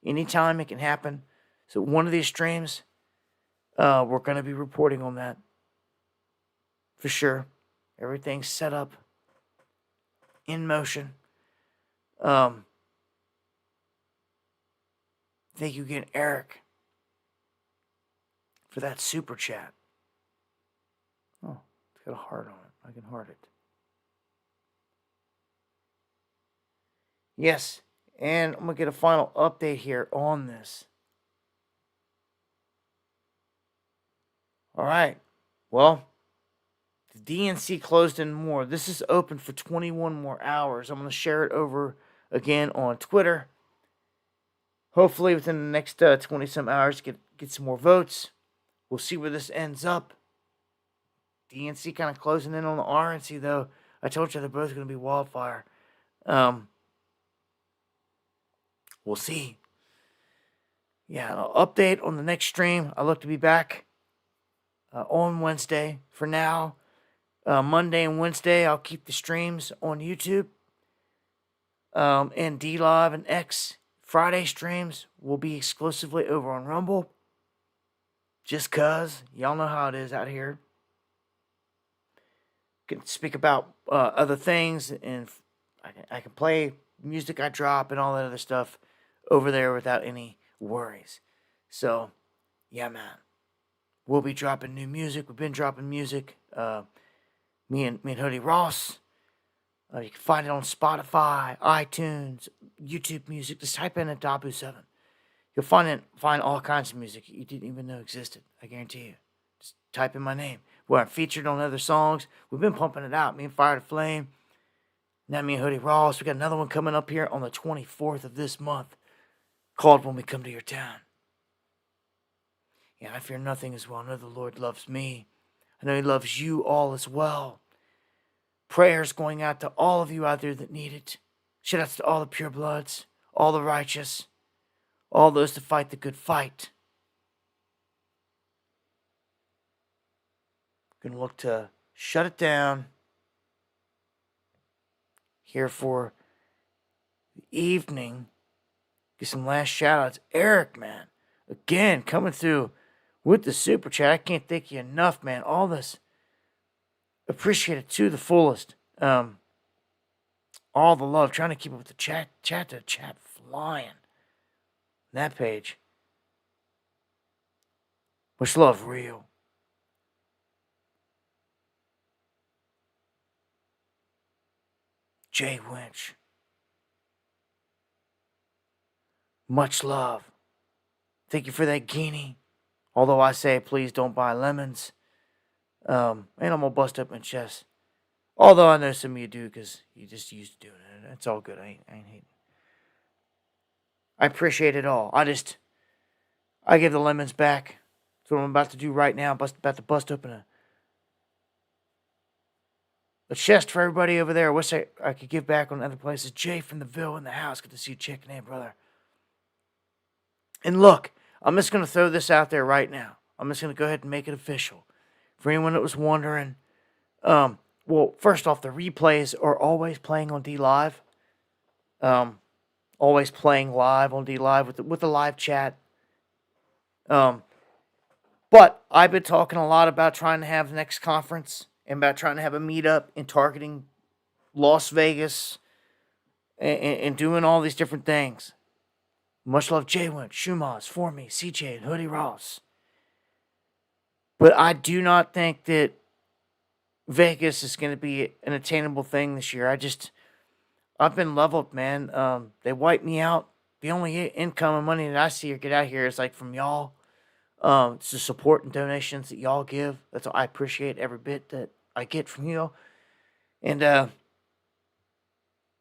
it can happen. So one of these streams, we're going to be reporting on that. For sure. Everything's set up. In motion. Thank you again, Eric, for that super chat. Oh, it's got a heart on it. I can heart it. Yes, and I'm going to get a final update here on this. All right. Well, the DNC closed in more. This is open for 21 more hours. I'm going to share it over again on Twitter. Hopefully within the next 20-some hours, get some more votes. We'll see where this ends up. DNC kind of closing in on the RNC, though. I told you they're both going to be wildfire. We'll see. Yeah, I'll update on the next stream. I look to be back on Wednesday. For now, Monday and Wednesday, I'll keep the streams on YouTube and D-Live and X. Friday streams will be exclusively over on Rumble. Just cuz. Y'all know how it is out here. can speak about other things, and I can play music I drop and all that other stuff over there without any worries. So, yeah, man, we'll be dropping new music. We've been dropping music. Me and Hoodie Ross. You can find it on Spotify, iTunes, YouTube Music. Just type in Adabu7. You'll find all kinds of music you didn't even know existed. I guarantee you. Just type in my name. Where I'm featured on other songs. We've been pumping it out. Me and Fire to Flame. Now me and Hoodie Ross. We got another one coming up here on the 24th of this month, called When We Come to Your Town. Yeah, I fear nothing as well. I know the Lord loves me. I know He loves you all as well. Prayers going out to all of you out there that need it. Shout outs to all the pure bloods, all the righteous, all those to fight the good fight. Gonna look to shut it down here for the evening. Get some last shout outs. Eric, man, again, coming through with the super chat. I can't thank you enough, man. All this, appreciate it to the fullest. All the love, trying to keep up with the chat flying. That page. Much love, real. Jay Winch. Much love. Thank you for that guinea. Although I say, please don't buy lemons. And I'm going to bust up my chest. Although I know some of you do, because you just used to doing it. It's all good. I ain't hating. I appreciate it all. I give the lemons back. That's what I'm about to do right now. I'm about to bust open a chest for everybody over there. I wish I could give back on other places. Jay from the Ville in the house. Good to see you checking in, brother. And look, I'm just going to throw this out there right now. I'm just going to go ahead and make it official. For anyone that was wondering, well, first off, the replays are always playing on D Live. Always playing live on D Live with the live chat. But I've been talking a lot about trying to have the next conference and about trying to have a meetup and targeting Las Vegas and doing all these different things. Much love, Jay Went, Shumaz, For Me, CJ, and Hoodie Ross. But I do not think that Vegas is going to be an attainable thing this year. I've been leveled, man. They wiped me out. The only income and money that I see or get out here is like from y'all. It's the support and donations that y'all give. That's all. I appreciate every bit that I get from you. And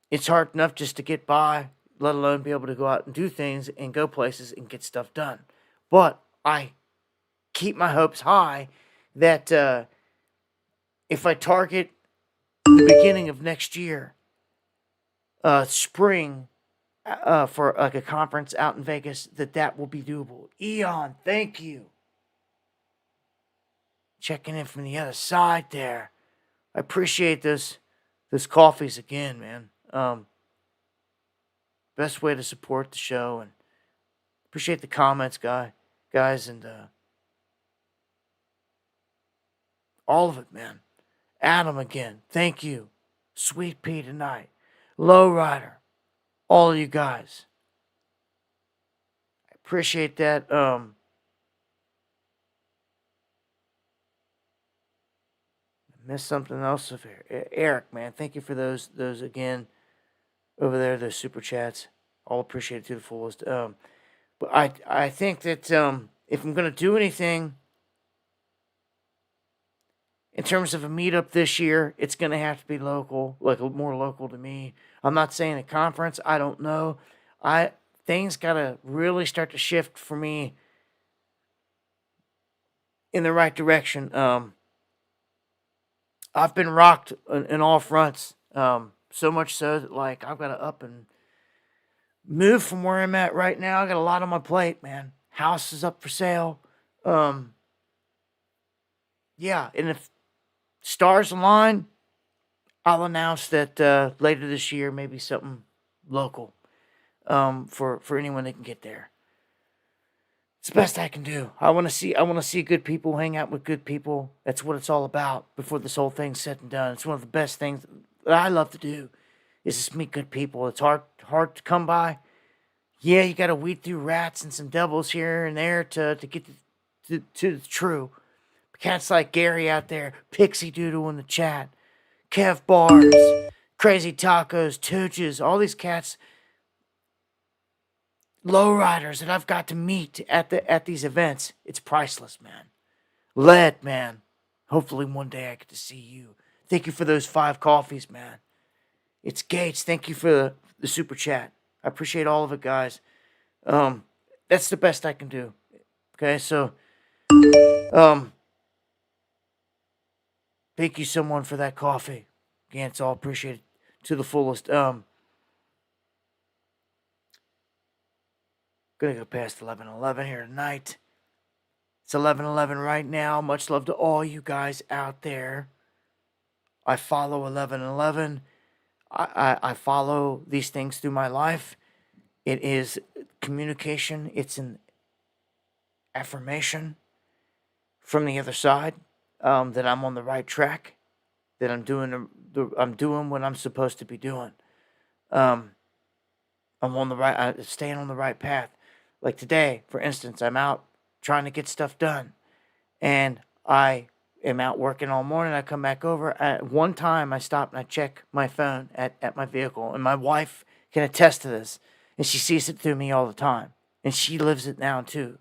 it's hard enough just to get by, let alone be able to go out and do things and go places and get stuff done. But I keep my hopes high that if I target the beginning of next year, spring, for like a conference out in Vegas, that will be doable. Eon, thank you. Checking in from the other side there. I appreciate those coffees again, man. Best way to support the show, and appreciate the comments, guys, and all of it, man. Adam again, thank you. Sweet Pea tonight. Lowrider. All of you guys. I appreciate that. Missed something else of here. Eric, man, thank you for those again over there, those super chats. All appreciate it to the fullest. But I think that if I'm gonna do anything in terms of a meetup this year, it's gonna have to be local, like more local to me. I'm not saying a conference. I don't know. Things gotta really start to shift for me in the right direction. I've been rocked in all fronts. So much so that like I've got to up and move from where I'm at right now. I got a lot on my plate, man. House is up for sale. Yeah, and if stars align, I'll announce that later this year, maybe something local. For anyone that can get there. It's the best I can do. I want to see good people, hang out with good people. That's what it's all about before this whole thing's said and done. It's one of the best things that I love to do is just meet good people. It's hard to come by. Yeah, you got to weed through rats and some devils here and there to get to the true. Cats like Gary out there, Pixie Doodle in the chat, Kev Bars, Crazy Tacos, Tooches, all these cats, lowriders that I've got to meet at these events. It's priceless, man. Lead, man. Hopefully one day I get to see you. Thank you for those 5 coffees, man. It's Gates. Thank you for the super chat. I appreciate all of it, guys. That's the best I can do. Okay, so thank you someone for that coffee. Again, it's all appreciated to the fullest. Gonna go past 11:11 here tonight. It's 11:11 right now. Much love to all you guys out there. I follow 11:11. I follow these things through my life. It is communication. It's an affirmation from the other side that I'm on the right track, that I'm doing what I'm supposed to be doing. I'm staying on the right path. Like today, for instance, I'm out trying to get stuff done, and I am out working all morning. I come back over. At one time, I stop and I check my phone at my vehicle, and my wife can attest to this, and she sees it through me all the time, and she lives it now too.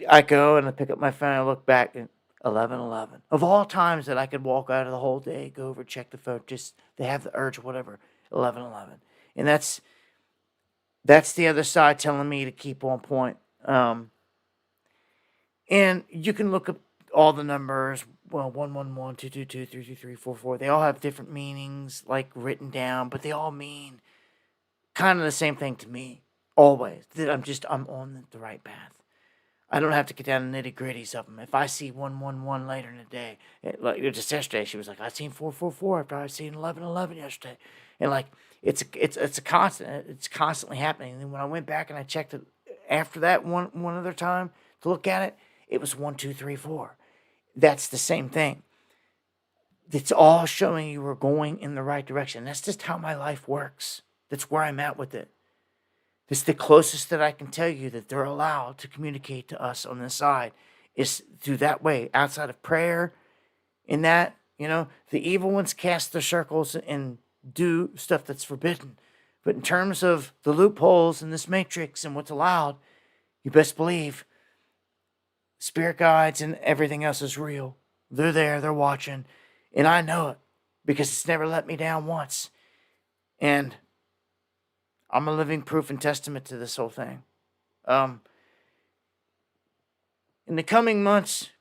I go and I pick up my phone, I look back, and 11:11. Of all times that I could walk out of the whole day, go over, check the phone, just they have the urge or whatever, 11:11. And that's the other side telling me to keep on point. And you can look up all the numbers, well, 111, 222, 323, 44. They all have different meanings, like written down, but they all mean kind of the same thing to me, always. That I'm on the right path. I don't have to get down to nitty gritties of them. If I see 111 later in the day, like just yesterday, she was like, "I seen 444 after I seen 11:11 yesterday," and like it's a constant. It's constantly happening. And then when I went back and I checked it after that one other time to look at it, it was 1, 2, 3, 4. That's the same thing. It's all showing you we're going in the right direction. That's just how my life works. That's where I'm at with it. It's the closest that I can tell you that they're allowed to communicate to us on this side is through that way, outside of prayer. In that, the evil ones cast their circles and do stuff that's forbidden. But in terms of the loopholes in this matrix and what's allowed, you best believe spirit guides and everything else is real. They're there, they're watching, and I know it because it's never let me down once. And I'm a living proof and testament to this whole thing. In the coming months,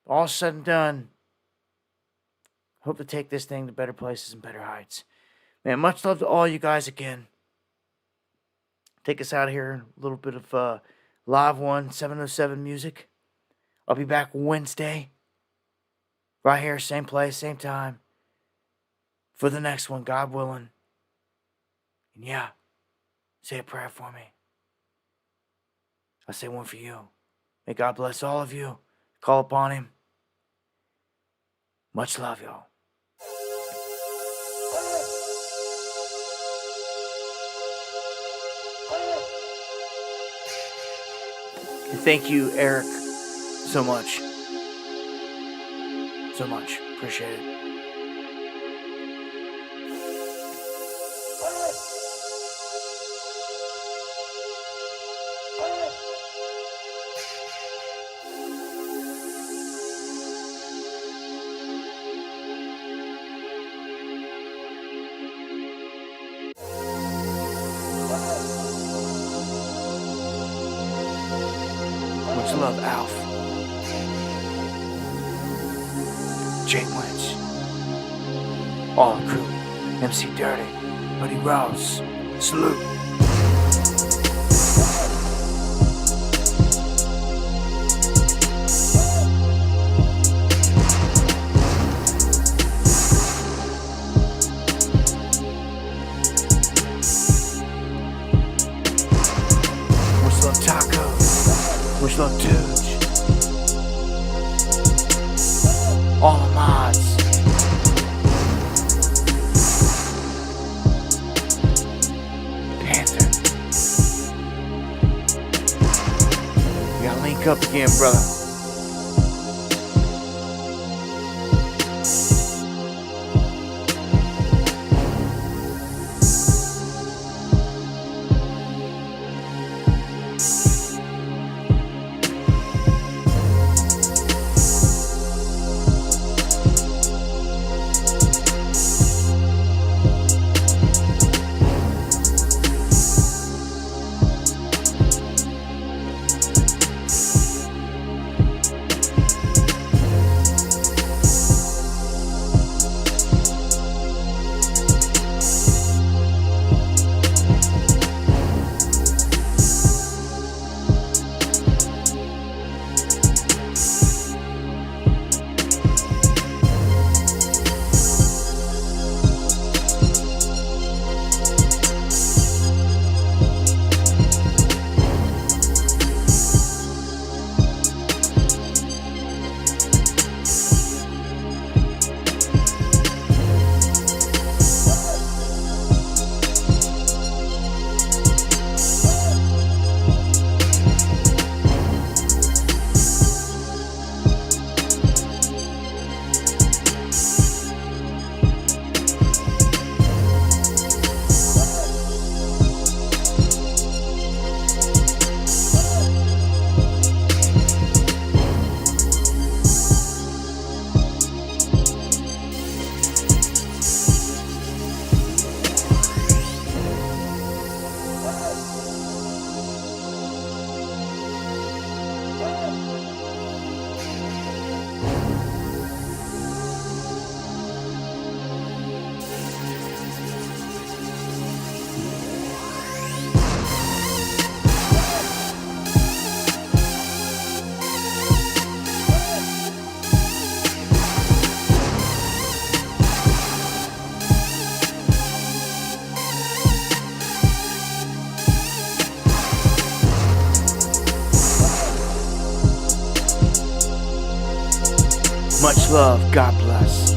all said and done, hope to take this thing to better places and better heights. Man, much love to all you guys again. Take us out of here. A little bit of live 707 music. I'll be back Wednesday. Right here, same place, same time. For the next one, God willing. And yeah, say a prayer for me. I say one for you. May God bless all of you. Call upon Him. Much love, y'all. And thank you, Eric, so much. So much. Appreciate it. Much love, Alf. Jake Lynch. All the crew. MC Dirty. Buddy Rouse. Salute. Much love, Taco. Much love, Tooge. All the mods. Panther. We gotta link up again, brother. Much love. God bless.